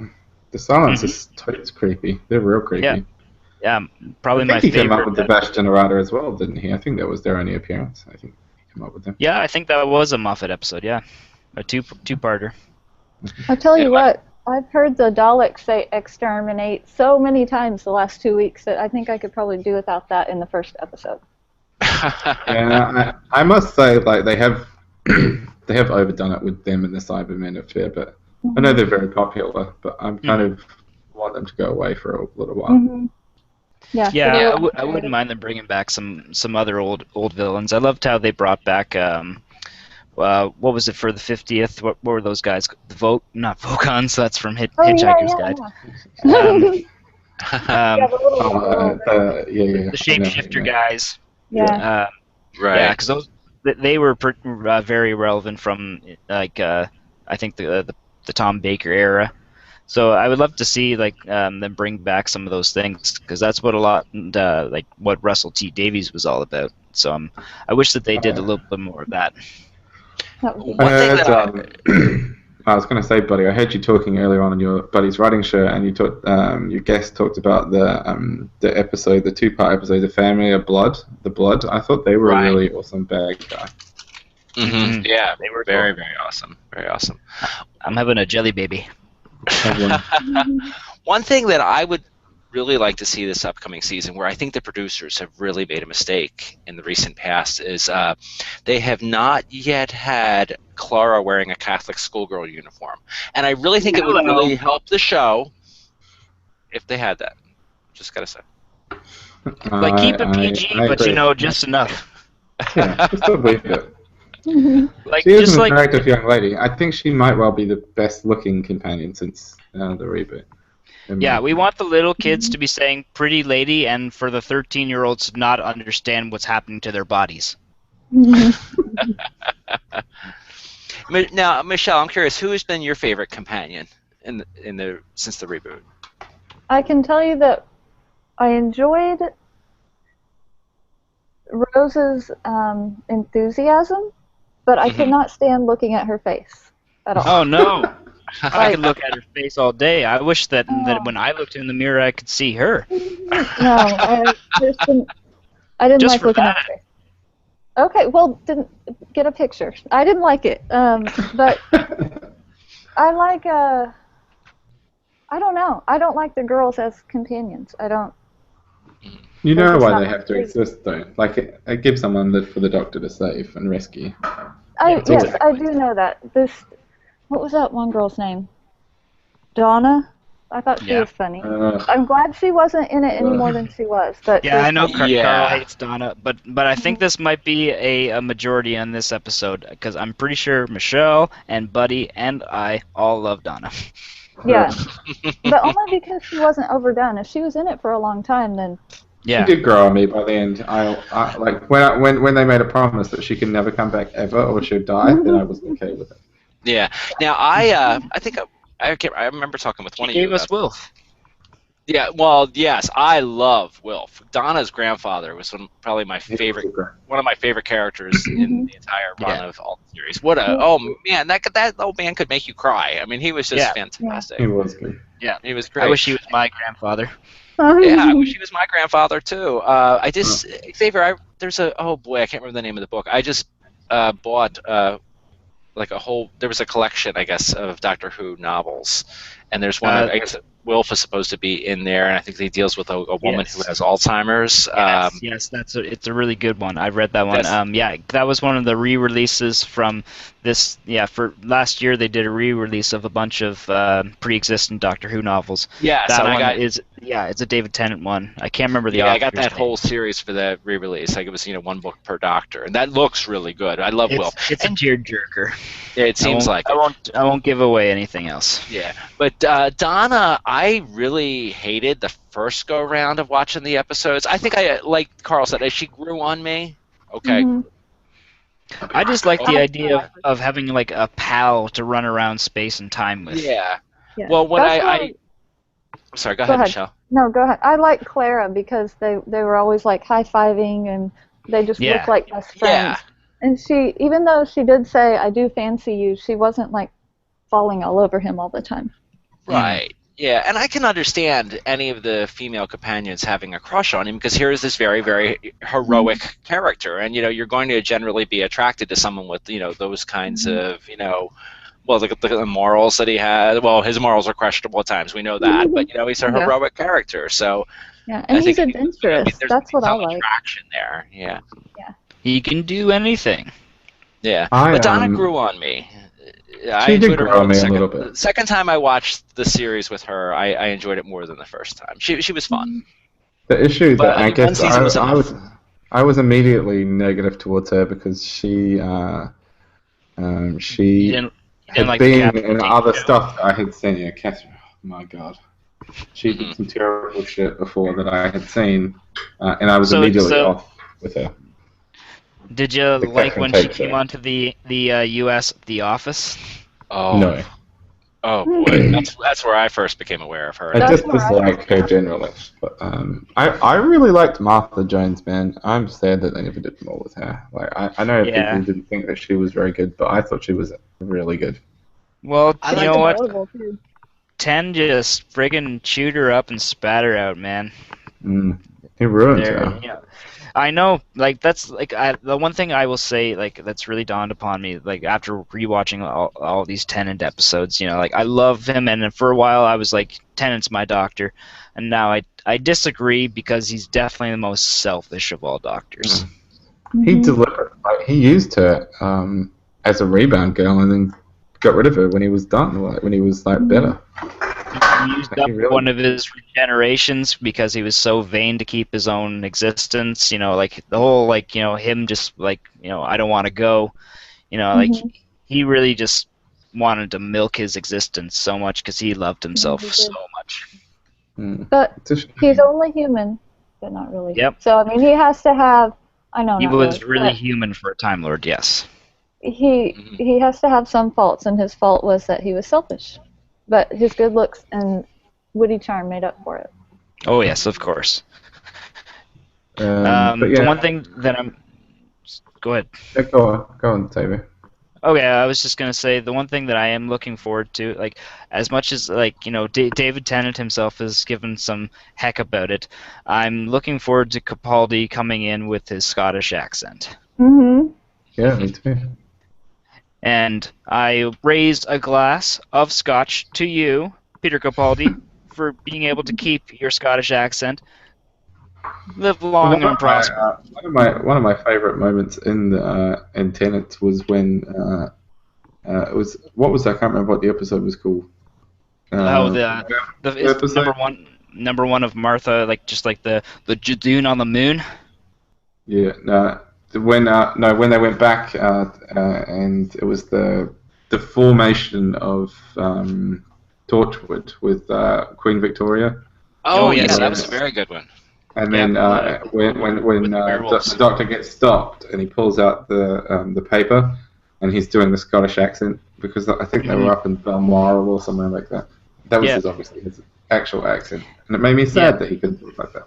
Speaker 1: The Silence is creepy. They're real creepy.
Speaker 2: Yeah. Yeah, probably
Speaker 1: I
Speaker 2: my
Speaker 1: think he came up
Speaker 2: favorite.
Speaker 1: with the Bash Generata as well, didn't he? I think that was their only appearance. I think he came up with them.
Speaker 2: Yeah, I think that was a Moffat episode. Yeah, a two-parter.
Speaker 4: I tell
Speaker 3: Yeah,
Speaker 4: you what, I've heard the Daleks say exterminate so many times the last 2 weeks that I think I could probably do without that in the first episode.
Speaker 1: Yeah, I must say, like they have they have overdone it with them and the Cybermen a fair bit. I know they're very popular, but I'm kind of want them to go away for a little while.
Speaker 4: Mm-hmm. Yeah,
Speaker 2: Yeah, I wouldn't mind them bringing back some other old villains. I loved how they brought back what was it for the 50th? What were those guys? Not Vocons. That's from Hitchhiker's Guide.
Speaker 4: Yeah, the little,
Speaker 1: The
Speaker 2: The shapeshifter guys.
Speaker 4: yeah.
Speaker 3: Right.
Speaker 2: Yeah, because they were very relevant from like I think the Tom Baker era. So I would love to see like them bring back some of those things because that's what like what Russell T Davies was all about. So I wish that they did a little bit more of that.
Speaker 3: One thing that
Speaker 1: I was going to say, Buddy, I heard you talking earlier on in your Buddy's writing show, and you talked, your guest talked about the episode, the 2-part episode, The Family of Blood, The Blood. I thought they were a really awesome bad guy.
Speaker 3: Yeah,
Speaker 2: They were
Speaker 3: very,
Speaker 2: cool.
Speaker 3: very awesome. Very awesome.
Speaker 2: I'm having a jelly baby.
Speaker 3: One thing that I would really like to see this upcoming season, where I think the producers have really made a mistake in the recent past, is they have not yet had Clara wearing a Catholic schoolgirl uniform. And I really think it would really help the show if they had that. Just gotta say.
Speaker 2: Like keep it PG, but
Speaker 1: agree.
Speaker 2: just enough.
Speaker 1: Yeah, just a wee bit.
Speaker 2: Like
Speaker 1: She is
Speaker 2: just
Speaker 1: an
Speaker 2: like
Speaker 1: attractive young lady. I think she might well be the best-looking companion since the reboot.
Speaker 2: yeah, we want the little kids to be saying "pretty lady" and for the 13-year-olds to not understand what's happening to their bodies.
Speaker 3: Now, Michelle, I'm curious, who has been your favorite companion since the reboot?
Speaker 4: I can tell you that I enjoyed Rose's enthusiasm, but I could not stand looking at her face at all.
Speaker 2: Oh no! I could look at her face all day. I wish that when I looked in the mirror, I could see her.
Speaker 4: No, I didn't
Speaker 2: Just
Speaker 4: like
Speaker 2: for
Speaker 4: looking at
Speaker 2: that.
Speaker 4: her face. Okay, well, didn't get a picture. I didn't like it, but I like I don't know. I don't like the girls as companions. I don't.
Speaker 1: You know
Speaker 4: They're just
Speaker 1: why
Speaker 4: not
Speaker 1: they have to
Speaker 4: my
Speaker 1: exist, though. Like, it gives someone for the Doctor to save and rescue.
Speaker 4: Yes, I do know that. What was that one girl's name? Donna? I thought she was funny. I'm glad she wasn't in it any more than she was. But
Speaker 2: Yeah, I know Carl
Speaker 3: Yeah.
Speaker 2: hates Donna, but I think this might be a majority on this episode because I'm pretty sure Michelle and Buddy and I all love Donna.
Speaker 4: Yeah, but only because she wasn't overdone. If she was in it for a long time, then
Speaker 2: Yeah.
Speaker 1: She did grow on me by the end. I like when they made a promise that she can never come back ever or she'll die, then I was okay with it.
Speaker 3: Yeah. Now, I think I remember talking with one of you.
Speaker 2: Gave us Wilf.
Speaker 3: Yeah, well, yes, I love Wilf. Donna's grandfather was probably my favorite, one of my favorite characters in the entire run of all the series. Oh man, that old man could make you cry. I mean, he was just fantastic.
Speaker 1: He was good.
Speaker 3: Yeah, he was great.
Speaker 2: I wish he was my grandfather.
Speaker 3: Yeah, I wish he was my grandfather too. Xavier, there's oh boy, I can't remember the name of the book. I just bought there was a collection, I guess, of Doctor Who novels, and there's one. I guess Wilf is supposed to be in there, and I think he deals with a woman who has Alzheimer's.
Speaker 2: Yes, it's a really good one. I read that one. That was one of the re-releases from this. Yeah, for last year they did a re-release of a bunch of pre-existing Doctor Who novels.
Speaker 3: Yeah,
Speaker 2: that
Speaker 3: so
Speaker 2: one
Speaker 3: it's
Speaker 2: a David Tennant one. I can't remember the.
Speaker 3: Yeah, I got
Speaker 2: author's
Speaker 3: that
Speaker 2: name.
Speaker 3: whole series for the re-release. Like it was one book per Doctor, and that looks really good. I love Wilf.
Speaker 2: It's a tearjerker.
Speaker 3: It seems like
Speaker 2: I won't give away anything else.
Speaker 3: Yeah, but Donna, I really hated the first go round of watching the episodes. I think like Carl said, as she grew on me. Okay.
Speaker 2: I just like the idea of having like a pal to run around space and time with.
Speaker 3: Yeah.
Speaker 4: Yeah.
Speaker 3: Well, when
Speaker 4: That's why-
Speaker 3: I sorry, go ahead, Michelle.
Speaker 4: No, go ahead. I like Clara because they were always like high-fiving and they just
Speaker 2: Yeah.
Speaker 4: looked like best friends.
Speaker 3: Yeah.
Speaker 4: And she, even though she did say, I do fancy you, she wasn't like falling all over him all the time.
Speaker 3: Right. Yeah, and I can understand any of the female companions having a crush on him because here is this very, very heroic character, and you're going to generally be attracted to someone with those kinds of well, the morals that he had. Well, his morals are questionable at times. We know that, but he's a heroic character. So
Speaker 4: yeah, and he's adventurous.
Speaker 3: There's
Speaker 4: That's what I
Speaker 3: some
Speaker 4: like.
Speaker 3: attraction there. Yeah.
Speaker 2: He can do anything.
Speaker 3: Yeah. But Donna grew on me.
Speaker 1: She did grow on me a little bit.
Speaker 3: The second time I watched the series with her, I enjoyed it more than the first time. She was fun.
Speaker 1: The issue
Speaker 3: But,
Speaker 1: that I guess
Speaker 3: one season was
Speaker 1: I was immediately negative towards her because she had
Speaker 2: like
Speaker 1: been
Speaker 2: the
Speaker 1: in
Speaker 2: Captain
Speaker 1: other
Speaker 2: show.
Speaker 1: stuff that I had seen. Yeah, Catherine. Oh my God, she did some terrible shit before that I had seen, and I was immediately off with her.
Speaker 2: Did you
Speaker 1: The
Speaker 2: like
Speaker 1: Catherine
Speaker 2: when she
Speaker 1: Tate show.
Speaker 2: came onto the U.S. The Office?
Speaker 3: Oh.
Speaker 1: No,
Speaker 3: Oh boy, that's where I first became aware of her.
Speaker 1: I
Speaker 4: That's
Speaker 1: just
Speaker 4: where I
Speaker 1: dislike her generally. But I really liked Martha Jones, man. I'm sad that they never did more with her. Like I know
Speaker 2: Yeah.
Speaker 1: people didn't think that she was very good, but I thought she was really good.
Speaker 2: Well,
Speaker 3: I
Speaker 2: you
Speaker 3: like
Speaker 2: know
Speaker 3: the
Speaker 2: what?
Speaker 4: Notable, too.
Speaker 2: 10 just friggin' chewed her up and spat her out, man.
Speaker 1: He ruined
Speaker 2: There,
Speaker 1: her.
Speaker 2: I know, like that's like the one thing I will say, like that's really dawned upon me, like after rewatching all these Tennant episodes, like I love him, and then for a while I was like, Tennant's my doctor, and now I disagree because he's definitely the most selfish of all doctors.
Speaker 1: He delivered. Like, he used her as a rebound girl, and then got rid of her when he was done. Like, when he was better.
Speaker 2: He used up one of his regenerations because he was so vain to keep his own existence. Like the whole him just I don't want to go. Like he really just wanted to milk his existence so much because he loved himself so much.
Speaker 4: But he's only human, but not really.
Speaker 2: Yep.
Speaker 4: So I mean, he has to have. I know.
Speaker 2: He
Speaker 4: not
Speaker 2: was
Speaker 4: really,
Speaker 2: really
Speaker 4: but
Speaker 2: human for a Time Lord, yes.
Speaker 4: He has to have some faults, and his fault was that he was selfish. But his good looks and witty charm made up for it.
Speaker 2: Oh yes, of course.
Speaker 1: But yeah.
Speaker 2: The one thing that I'm... Go ahead.
Speaker 1: Yeah, go on, Toby.
Speaker 2: Okay, I was just gonna say the one thing that I am looking forward to, like as much as David Tennant himself has given some heck about it, I'm looking forward to Capaldi coming in with his Scottish accent.
Speaker 1: Yeah, me too.
Speaker 2: And I raised a glass of scotch to you, Peter Capaldi, for being able to keep your Scottish accent. Live long and prosper.
Speaker 1: One of my favorite moments in Tenet was when it was what was I can't remember what the episode was called.
Speaker 2: The
Speaker 1: episode?
Speaker 2: number one of Martha, like just like the Jadoon on the moon.
Speaker 1: Yeah, no. When they went back and it was the formation of Torchwood with Queen Victoria.
Speaker 3: Oh yes,
Speaker 2: yes.
Speaker 3: that was a very good one.
Speaker 1: And then when the doctor gets stopped and he pulls out the paper and he's doing the Scottish accent because I think they were up in Balmoral or somewhere like that. That was obviously his actual accent, and it made me sad that he couldn't do it like that.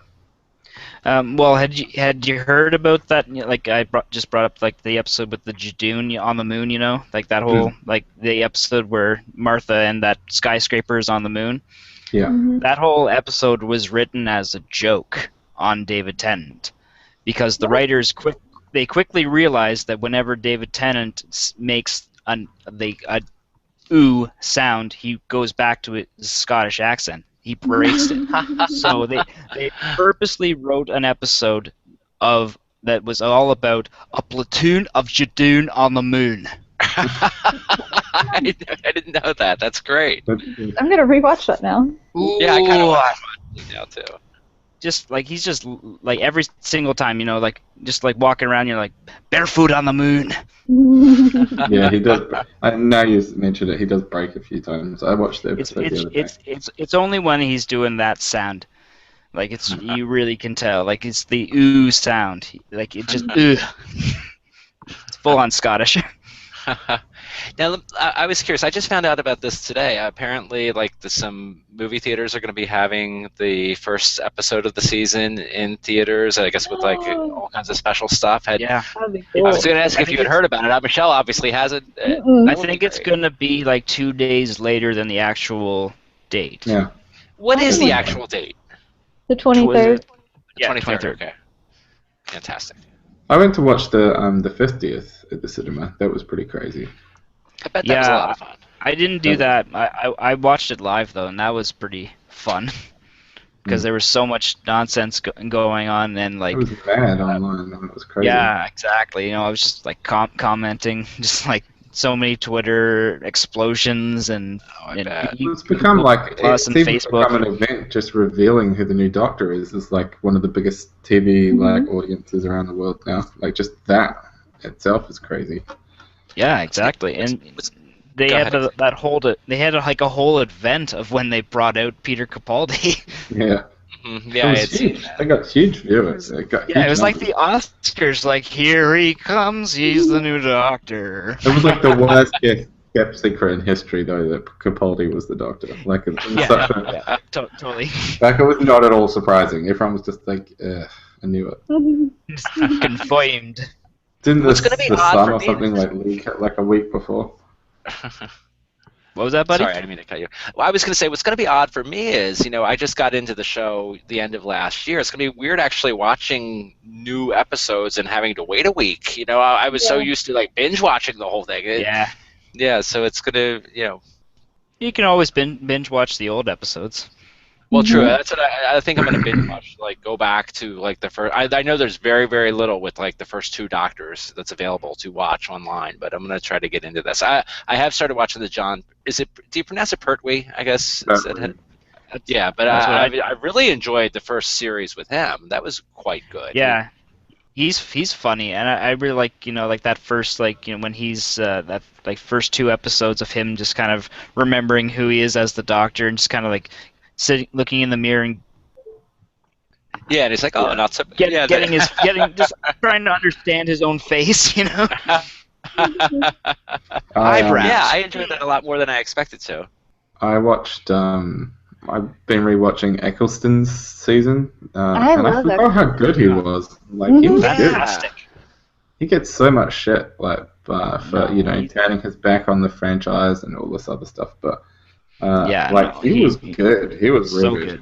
Speaker 2: Well, had you heard about that? Like I just brought up like the episode with the Jadoon on the moon. Like that whole like the episode where Martha and that skyscraper is on the moon.
Speaker 1: Yeah.
Speaker 2: That whole episode was written as a joke on David Tennant because the writers quickly realized that whenever David Tennant makes a ooh sound, he goes back to his Scottish accent. He breaks it. So they purposely wrote an episode that was all about a platoon of Jadoon on the moon.
Speaker 3: I didn't know that. That's great.
Speaker 4: I'm gonna rewatch that now.
Speaker 3: Yeah, I kind of want to watch it now too.
Speaker 2: Just like he's just like every single time, like just like walking around, you're like barefoot on the moon.
Speaker 1: Yeah, he does. Now you mentioned it, he does break a few times. I watched the episode the other day.
Speaker 2: It's only when he's doing that sound, like it's you really can tell, like it's the ooh sound, like it just ooh. It's full on Scottish.
Speaker 3: Now, I was curious. I just found out about this today. Apparently, like some movie theaters are going to be having the first episode of the season in theaters. I guess with like all kinds of special stuff.
Speaker 2: Yeah.
Speaker 4: That'd be
Speaker 3: I
Speaker 4: cool.
Speaker 3: was going to ask if you had heard about it. Michelle obviously hasn't.
Speaker 2: I think it's going to be like 2 days later than the actual date.
Speaker 1: Yeah.
Speaker 3: What is the actual date?
Speaker 4: The 23rd.
Speaker 2: Yeah,
Speaker 3: 23rd. Okay. Fantastic.
Speaker 1: I went to watch the 50th at the cinema. That was pretty crazy.
Speaker 3: I bet that was a lot of fun.
Speaker 2: I didn't do that. I watched it live though, and that was pretty fun because there was so much nonsense going on, and like
Speaker 1: It was bad online. It was crazy.
Speaker 2: yeah, exactly. You know, I was just like commenting, just like so many Twitter explosions and
Speaker 1: It's become like
Speaker 2: Plus
Speaker 1: it's
Speaker 2: and
Speaker 1: even
Speaker 2: Facebook.
Speaker 1: become an event just revealing who the new Doctor is. Is like one of the biggest TV like audiences around the world now. Like just that itself is crazy.
Speaker 2: yeah, exactly. And they
Speaker 3: Go
Speaker 2: had
Speaker 3: ahead.
Speaker 2: that whole they had like a whole event of when they brought out Peter Capaldi.
Speaker 1: Yeah.
Speaker 3: Yeah,
Speaker 1: It was huge. They got huge viewers. They got
Speaker 2: Yeah,
Speaker 1: huge
Speaker 2: it was like
Speaker 1: numbers.
Speaker 2: the Oscars. Like, here he comes, he's the new Doctor.
Speaker 1: It was like the worst kept secret in history, though, that Capaldi was the Doctor. Like, it was such a,
Speaker 2: Yeah, totally.
Speaker 1: like, it was not at all surprising. Everyone was just like, I knew it.
Speaker 2: Just confirmed.
Speaker 1: Didn't
Speaker 3: Well, it's
Speaker 1: the,
Speaker 3: gonna be
Speaker 1: the
Speaker 3: odd
Speaker 1: Sun
Speaker 3: for
Speaker 1: or
Speaker 3: me.
Speaker 1: something like leak like a week before?
Speaker 2: What was that, buddy?
Speaker 3: Sorry, I didn't mean to cut you. Well, I was going to say what's going to be odd for me is, you know, I just got into the show the end of last year. It's going to be weird actually watching new episodes and having to wait a week. You know, I was so used to like binge watching the whole thing.
Speaker 2: Yeah.
Speaker 3: Yeah, so it's going to, you know.
Speaker 2: You can always binge watch the old episodes.
Speaker 3: Well, true. That's what I think I'm going to binge watch. Like, go back to like the first. I know there's very, very little with like the first 2 Doctors that's available to watch online, but I'm going to try to get into this. I have started watching the John. Is it? Do you pronounce it Pertwee? I guess. Yeah, but
Speaker 2: That's what
Speaker 3: I really enjoyed the first series with him. That was quite good.
Speaker 2: Yeah. He's funny, and I really like, you know, like that first, like, you know, when he's that like first 2 episodes of him just kind of remembering who he is as the Doctor and just kind of like sitting, looking in the mirror and
Speaker 3: Yeah, and it's like, oh, not so.
Speaker 2: getting just trying to understand his own face, you know.
Speaker 1: Eyebrows.
Speaker 3: Yeah, I enjoyed that a lot more than I expected to.
Speaker 1: I watched. I've been rewatching Eccleston's season,
Speaker 4: I
Speaker 1: and I
Speaker 4: love
Speaker 1: forgot how good he was. Like he was good.
Speaker 2: Fantastic.
Speaker 1: He gets so much shit, like for you know turning his back on the franchise and all this other stuff. But he was good. He was
Speaker 2: so
Speaker 1: really
Speaker 2: good.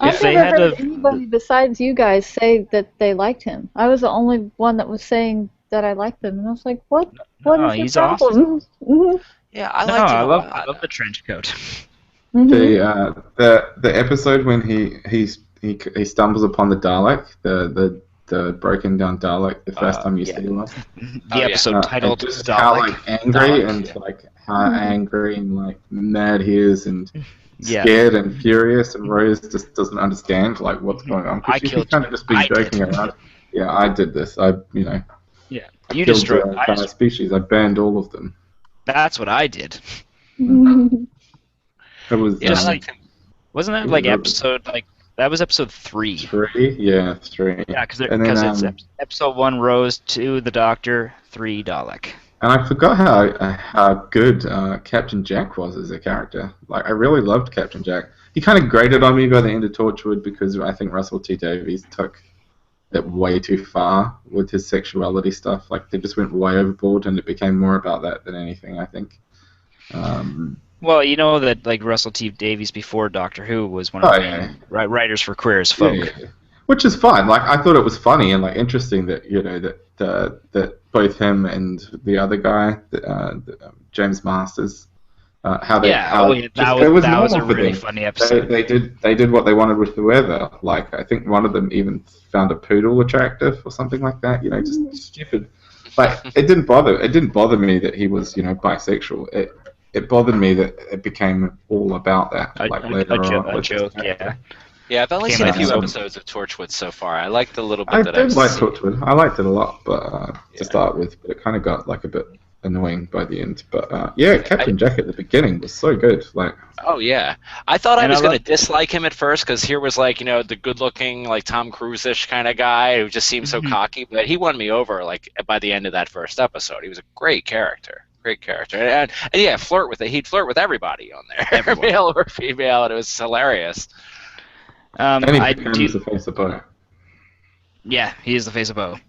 Speaker 4: I've
Speaker 2: If they
Speaker 4: never
Speaker 2: had
Speaker 4: heard
Speaker 2: a-
Speaker 4: anybody besides you guys say that they liked him. I was the only one that was saying that I liked him, and I was like, "What? What
Speaker 2: No,
Speaker 4: is your
Speaker 2: he's
Speaker 4: problem?" Mhm.
Speaker 3: Yeah, I
Speaker 2: No,
Speaker 3: liked him
Speaker 2: I
Speaker 3: a
Speaker 2: love
Speaker 3: lot.
Speaker 2: the trench coat.
Speaker 4: Mhm.
Speaker 1: The episode when he stumbles upon the Dalek, the broken down Dalek, the first time you see one.
Speaker 2: The episode
Speaker 1: And
Speaker 2: titled
Speaker 1: just how
Speaker 2: Dalek.
Speaker 1: like angry
Speaker 2: Dalek,
Speaker 1: and
Speaker 2: yeah.
Speaker 1: like how angry and like mad he is and
Speaker 2: Yeah.
Speaker 1: scared and furious, and Rose just doesn't understand like what's going on. 'cause
Speaker 2: I
Speaker 1: she
Speaker 2: killed
Speaker 1: kind
Speaker 2: you.
Speaker 1: of just be
Speaker 2: I
Speaker 1: joking
Speaker 2: did.
Speaker 1: around. Yeah, I did this. I
Speaker 2: You
Speaker 1: killed
Speaker 2: destroyed.
Speaker 1: the entire species. I banned all of them.
Speaker 2: That's what I did.
Speaker 1: It was
Speaker 3: Yeah, I
Speaker 2: Just
Speaker 3: liked him.
Speaker 2: Wasn't that
Speaker 1: Yeah,
Speaker 2: like
Speaker 1: that
Speaker 2: episode like that was episode 3?
Speaker 1: 3. Yeah, 3.
Speaker 2: Yeah, because
Speaker 1: And then,
Speaker 2: it's episode 1 Rose, 2 the Doctor, 3 Dalek.
Speaker 1: And I forgot how good Captain Jack was as a character. Like, I really loved Captain Jack. He kind of grated on me by the end of Torchwood because I think Russell T Davies took it way too far with his sexuality stuff. Like, they just went way overboard, and it became more about that than anything, I think.
Speaker 2: Well, you know that like Russell T Davies before Doctor Who was one of the main writers for Queer as Folk.
Speaker 1: Yeah. Which is fine. Like, I thought it was funny and like interesting that that both him and the other guy, James Masters, how they
Speaker 2: Yeah,
Speaker 1: it
Speaker 2: that
Speaker 1: was
Speaker 2: was a
Speaker 1: normal for
Speaker 2: really
Speaker 1: them.
Speaker 2: funny episode.
Speaker 1: They did what they wanted with whoever. Like, I think one of them even found a poodle attractive or something like that. You know, just stupid. Like, it didn't bother me that he was, you know, bisexual. It bothered me that it became all about that. Like later on,
Speaker 2: a joke, yeah.
Speaker 3: Yeah, I've only
Speaker 2: Came
Speaker 3: seen a
Speaker 2: out
Speaker 3: few
Speaker 2: so-
Speaker 3: episodes of Torchwood so far. I liked the little bit
Speaker 1: I
Speaker 3: that
Speaker 1: did
Speaker 3: I've
Speaker 1: like
Speaker 3: seen.
Speaker 1: Torchwood. I liked it a lot, but
Speaker 3: Yeah.
Speaker 1: to start with, but it kind of got like a bit annoying by the end. But yeah, Captain Jack at the beginning was so good. Like,
Speaker 3: oh yeah, I thought I
Speaker 2: And
Speaker 3: was
Speaker 2: I
Speaker 3: going
Speaker 2: love-
Speaker 3: to dislike him at first because here was like the good-looking like Tom Cruise-ish kind of guy who just seemed so
Speaker 2: Mhm.
Speaker 3: cocky, but he won me over like by the end of that first episode. He was a great character, and yeah, he'd flirt with everybody on there,
Speaker 2: Everyone.
Speaker 3: male or female, and it was hilarious.
Speaker 1: and he
Speaker 2: I
Speaker 1: becomes
Speaker 2: do.
Speaker 1: the face of Bo.
Speaker 2: Yeah, he is the face of Bo.
Speaker 3: Yeah,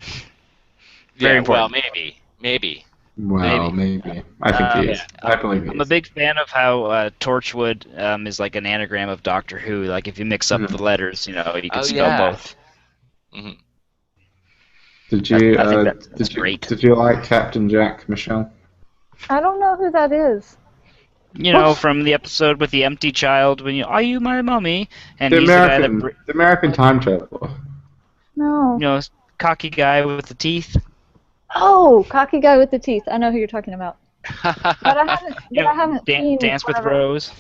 Speaker 2: Very
Speaker 3: well,
Speaker 2: important.
Speaker 3: maybe.
Speaker 1: Well, maybe. I think he is. I believe he
Speaker 2: I'm a
Speaker 1: is.
Speaker 2: big fan of how Torchwood is like an anagram of Doctor Who. Like if you mix up
Speaker 1: Mhm.
Speaker 2: the letters, you can
Speaker 3: Oh,
Speaker 2: spell
Speaker 3: yeah.
Speaker 2: both.
Speaker 3: Mhm.
Speaker 1: Did you?
Speaker 2: I think that's great.
Speaker 1: Did you like Captain Jack, Michelle?
Speaker 4: I don't know who that is.
Speaker 2: From the episode with the empty child, when are you my mommy? And
Speaker 1: The
Speaker 2: he's the guy
Speaker 1: American,
Speaker 2: that,
Speaker 1: the American time traveler.
Speaker 4: No.
Speaker 2: cocky guy with the teeth.
Speaker 4: Oh, cocky guy with the teeth. I know who you're talking about. But I haven't seen
Speaker 2: Dance with
Speaker 4: whatever-
Speaker 2: Rose.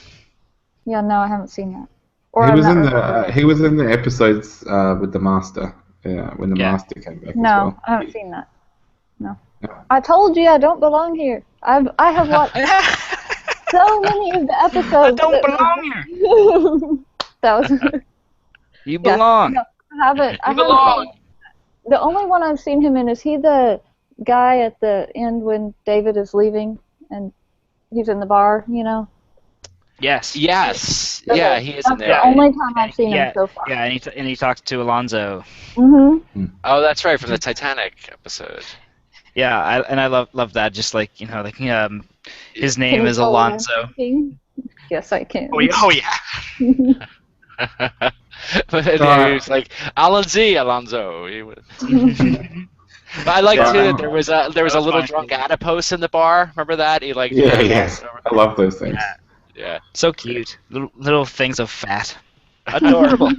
Speaker 4: Yeah, no, I haven't seen that. Or
Speaker 1: He
Speaker 4: I'm
Speaker 1: was
Speaker 4: not
Speaker 1: in
Speaker 4: remembering.
Speaker 1: the he was in the episodes with the Master. Yeah, when the
Speaker 2: Yeah.
Speaker 1: Master came back as
Speaker 4: No,
Speaker 1: well.
Speaker 4: I haven't seen that. No.
Speaker 1: No.
Speaker 4: I told you I don't belong here. I have watched so many of the episodes.
Speaker 2: I don't
Speaker 4: that-
Speaker 2: belong here.
Speaker 4: That was.
Speaker 2: You
Speaker 4: Yeah,
Speaker 2: belong.
Speaker 4: no. I haven't.
Speaker 3: You belong.
Speaker 4: The only one I've seen him in is he the guy at the end when David is leaving and he's in the bar.
Speaker 2: Yes.
Speaker 3: Yes, yeah, he is in
Speaker 4: That's
Speaker 3: there.
Speaker 4: the only time I've seen
Speaker 2: Yeah,
Speaker 4: him so far.
Speaker 2: Yeah, and he talks to Alonzo.
Speaker 4: Mm-hmm.
Speaker 3: Oh, that's right, from the Titanic episode.
Speaker 2: Yeah, I love that. Just like his name
Speaker 4: Can you
Speaker 2: is
Speaker 4: spell
Speaker 2: Alonzo.
Speaker 4: Yes, I can.
Speaker 2: Oh yeah.
Speaker 3: But then he was like Alonzo. But I like
Speaker 1: Yeah.
Speaker 3: too that there was a little
Speaker 2: funny.
Speaker 3: drunk adipose in the bar. Remember that? He like
Speaker 1: Yeah, yes. I love those things.
Speaker 3: yeah.
Speaker 2: So cute. Little things of fat.
Speaker 3: Adorable.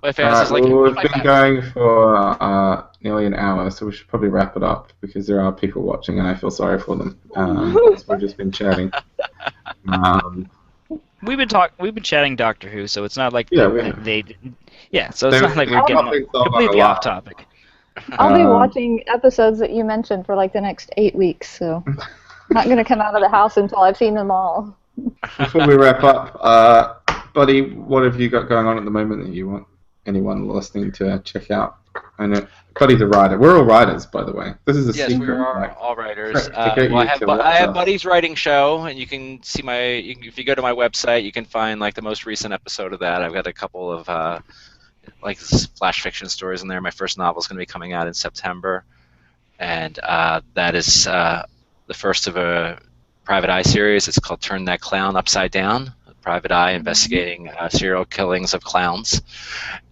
Speaker 3: My fans is like
Speaker 1: Well, we've
Speaker 3: my
Speaker 1: been
Speaker 3: fans.
Speaker 1: going for nearly an hour, so we should probably wrap it up because there are people watching, and I feel sorry for them. So we've just been chatting.
Speaker 2: We've been chatting Doctor Who, so it's not like
Speaker 1: Yeah, we have.
Speaker 2: they didn't. Yeah, so it's not like we're
Speaker 1: I'll
Speaker 2: getting
Speaker 1: think so,
Speaker 2: completely
Speaker 1: but
Speaker 2: off topic.
Speaker 4: I'll be
Speaker 1: Um,
Speaker 4: watching episodes that you mentioned for like the next 8 weeks, so I'm not going to come out of the house until I've seen them all.
Speaker 1: Before we wrap up, Buddy, what have you got going on at the moment that you want anyone listening to check out? I know Buddy's a writer. We're all writers, by the way. This is a
Speaker 3: Yes, we
Speaker 1: secret.
Speaker 3: are
Speaker 1: like,
Speaker 3: all writers.
Speaker 1: to get
Speaker 3: Well,
Speaker 1: you to
Speaker 3: I
Speaker 1: watch
Speaker 3: have
Speaker 1: us.
Speaker 3: Buddy's writing show, and you can see if you go to my website, you can find like the most recent episode of that. I've got a couple of like flash fiction stories in there. My first novel is going to be coming out in September, and that is the first of a Private Eye series. It's called Turn That Clown Upside Down. Private Eye investigating serial killings of clowns,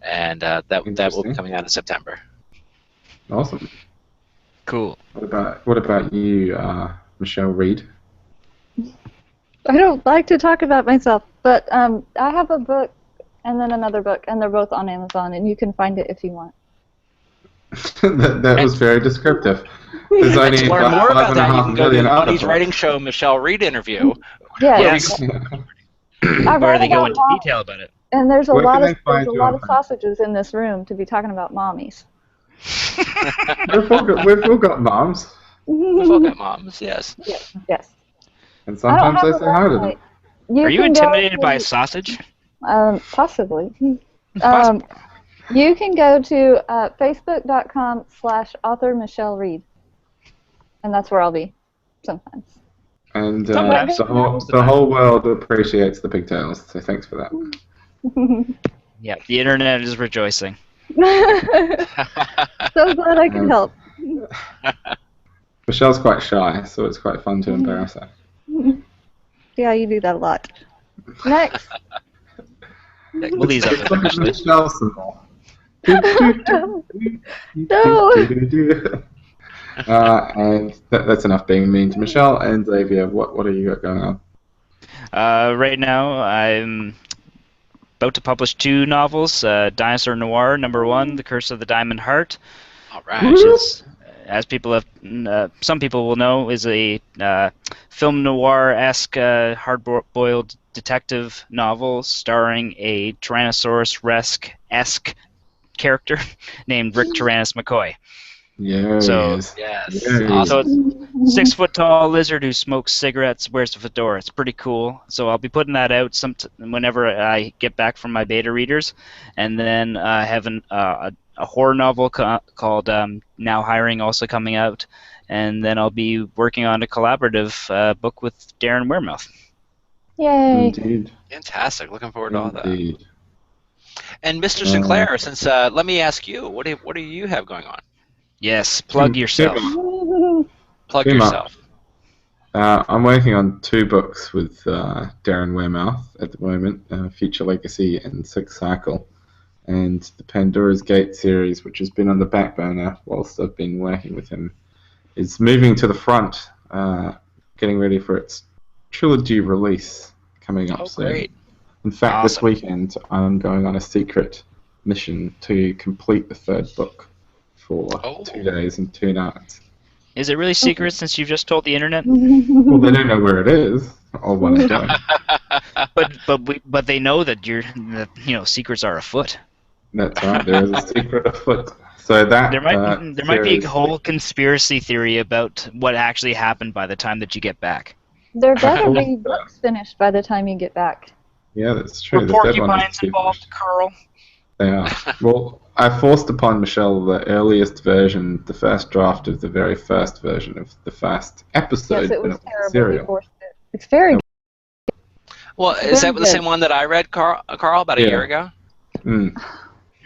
Speaker 3: and that will be
Speaker 1: Interesting.
Speaker 3: coming out in September.
Speaker 1: Awesome.
Speaker 2: Cool.
Speaker 1: What about you, Michelle Reed?
Speaker 4: I don't like to talk about myself, but I have a book and then another book, and they're both on Amazon, and you can find it if you want.
Speaker 1: that was very descriptive. There's only
Speaker 3: To learn
Speaker 1: about
Speaker 3: more about that, you
Speaker 1: 5.5
Speaker 3: can go to
Speaker 1: million other
Speaker 3: Buddy's
Speaker 1: books.
Speaker 3: writing show, Michelle Reed interview.
Speaker 2: Yes.
Speaker 4: I
Speaker 2: Where
Speaker 4: read
Speaker 2: they go
Speaker 4: about
Speaker 2: into
Speaker 4: mom-
Speaker 2: detail about it.
Speaker 4: And there's a
Speaker 1: Where
Speaker 4: lot
Speaker 1: can
Speaker 4: of
Speaker 1: they find you online?
Speaker 4: sausages in this room to be talking about mommies.
Speaker 1: We've all got moms,
Speaker 3: We've all got moms, yes.
Speaker 4: Yes.
Speaker 1: and
Speaker 4: I don't
Speaker 1: sometimes
Speaker 4: have
Speaker 1: they
Speaker 4: a
Speaker 1: say hi to them.
Speaker 4: website.
Speaker 2: Are you
Speaker 4: can go
Speaker 2: intimidated by a
Speaker 4: to-
Speaker 2: sausage?
Speaker 4: Possibly. You can go to facebook.com/author Michelle Reed, and that's where I'll be sometimes.
Speaker 1: And
Speaker 2: Sometimes.
Speaker 1: the whole world appreciates the pigtails, so thanks for that.
Speaker 2: Yeah, the internet is rejoicing.
Speaker 4: So glad I can help.
Speaker 1: Michelle's quite shy, so it's quite fun to embarrass her.
Speaker 4: Yeah, you do that a lot. Next.
Speaker 2: We'll ease up
Speaker 1: It's like a
Speaker 2: eventually.
Speaker 1: Michelle symbol.
Speaker 4: No.
Speaker 1: And that's enough being mean to Michelle and Xavier. What have you got going on?
Speaker 2: Right now, I'm about to publish 2 novels. Dinosaur Noir, #1, The Curse of the Diamond Heart,
Speaker 3: All right.
Speaker 2: which is, as people have, some people will know, is a film noir-esque, hard-boiled detective novel starring a Tyrannosaurus Rex-esque character named Rick Tyrannus McCoy.
Speaker 1: Yeah.
Speaker 2: So-
Speaker 1: Yes.
Speaker 3: Yes.
Speaker 1: Yeah.
Speaker 3: Awesome.
Speaker 2: So it's 6-foot-tall lizard who smokes cigarettes, wears a fedora. It's pretty cool. So I'll be putting that out whenever I get back from my beta readers, and then having a horror novel called Now Hiring also coming out, and then I'll be working on a collaborative book with Darren Wearmouth.
Speaker 4: Yay.
Speaker 1: Indeed.
Speaker 3: Fantastic. Looking forward to all that.
Speaker 1: Indeed.
Speaker 3: And Mr. Sinclair, since let me ask you, what do you have going on?
Speaker 2: Yes, plug yourself.
Speaker 3: Plug
Speaker 1: Pretty much.
Speaker 3: yourself.
Speaker 1: I'm working on 2 books with Darren Wearmouth at the moment, Future Legacy and Sixth Cycle, and the Pandora's Gate series, which has been on the back burner whilst I've been working with him, is moving to the front, getting ready for its trilogy release coming up
Speaker 3: Oh,
Speaker 1: soon.
Speaker 3: great.
Speaker 1: In fact, this
Speaker 3: Awesome.
Speaker 1: weekend I'm going on a secret mission to complete the 3rd book for
Speaker 3: Oh.
Speaker 1: 2 days and 2 nights.
Speaker 2: Is it really secret since you've just told the internet?
Speaker 1: Well, they don't know where it is, or what I'm doing.
Speaker 2: But they know that secrets are afoot.
Speaker 1: That's right. There is a secret afoot. So that
Speaker 2: There might be
Speaker 1: series-
Speaker 2: a whole conspiracy theory about what actually happened by the time that you get back.
Speaker 4: There better be books finished by the time you get back.
Speaker 1: Yeah, that's true.
Speaker 2: Were
Speaker 1: The third one
Speaker 2: porcupines
Speaker 1: is too
Speaker 2: involved,
Speaker 1: much.
Speaker 2: Carl?
Speaker 1: They are. Well, I forced upon Michelle the earliest version, the first draft of the very first version of the first episode.
Speaker 4: Yes, it
Speaker 1: when
Speaker 4: was terrible.
Speaker 1: serial.
Speaker 4: We forced it. It's very good.
Speaker 3: Well, is that the
Speaker 4: Very
Speaker 3: same one that I read, Carl, about a
Speaker 1: Yeah.
Speaker 3: year ago?
Speaker 1: Mm,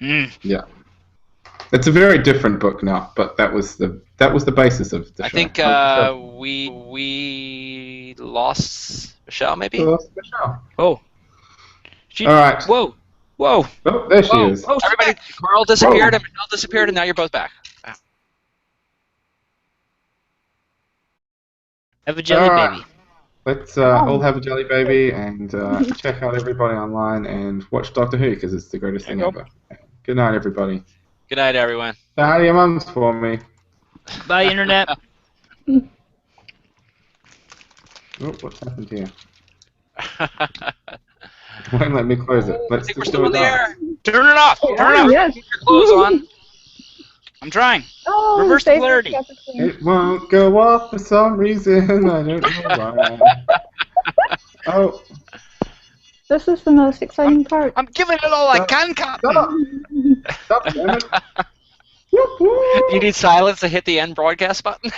Speaker 2: Mm.
Speaker 1: yeah. It's a very different book now, but that was the basis of the
Speaker 3: I
Speaker 1: show.
Speaker 3: think we lost Michelle, maybe?
Speaker 1: Michelle.
Speaker 2: Oh. She,
Speaker 1: All right.
Speaker 2: Whoa. Whoa.
Speaker 1: Oh, there she
Speaker 2: Whoa.
Speaker 1: is.
Speaker 2: Oh, she's
Speaker 3: Everybody,
Speaker 2: back.
Speaker 3: Carl disappeared and Michelle disappeared, and now you're both back.
Speaker 2: Have a jelly
Speaker 1: All right.
Speaker 2: baby.
Speaker 1: Let's all have a jelly baby and check out everybody online and watch Doctor Who because it's the greatest thing
Speaker 2: There you
Speaker 1: ever. Good night, everybody.
Speaker 3: Good night, everyone.
Speaker 1: Say hi to your mums for me.
Speaker 2: Bye, internet.
Speaker 1: Oh, what's happened here? Won't let me close it.
Speaker 3: I
Speaker 1: Let's
Speaker 3: think we're
Speaker 1: just
Speaker 3: still
Speaker 1: do
Speaker 3: in the
Speaker 1: it now.
Speaker 3: air.
Speaker 2: Turn it off. Turn it
Speaker 4: Oh,
Speaker 2: off.
Speaker 4: yes.
Speaker 3: Keep your clothes on.
Speaker 2: I'm trying.
Speaker 4: Oh,
Speaker 2: Reverse the
Speaker 4: favorite
Speaker 2: polarity.
Speaker 4: cappuccino.
Speaker 1: It won't go off for some reason. I don't know why. Oh,
Speaker 4: This is the most exciting part.
Speaker 2: I'm giving it all I can, Captain.
Speaker 1: stop! Stop, damn it.
Speaker 3: You need silence to hit the end broadcast button.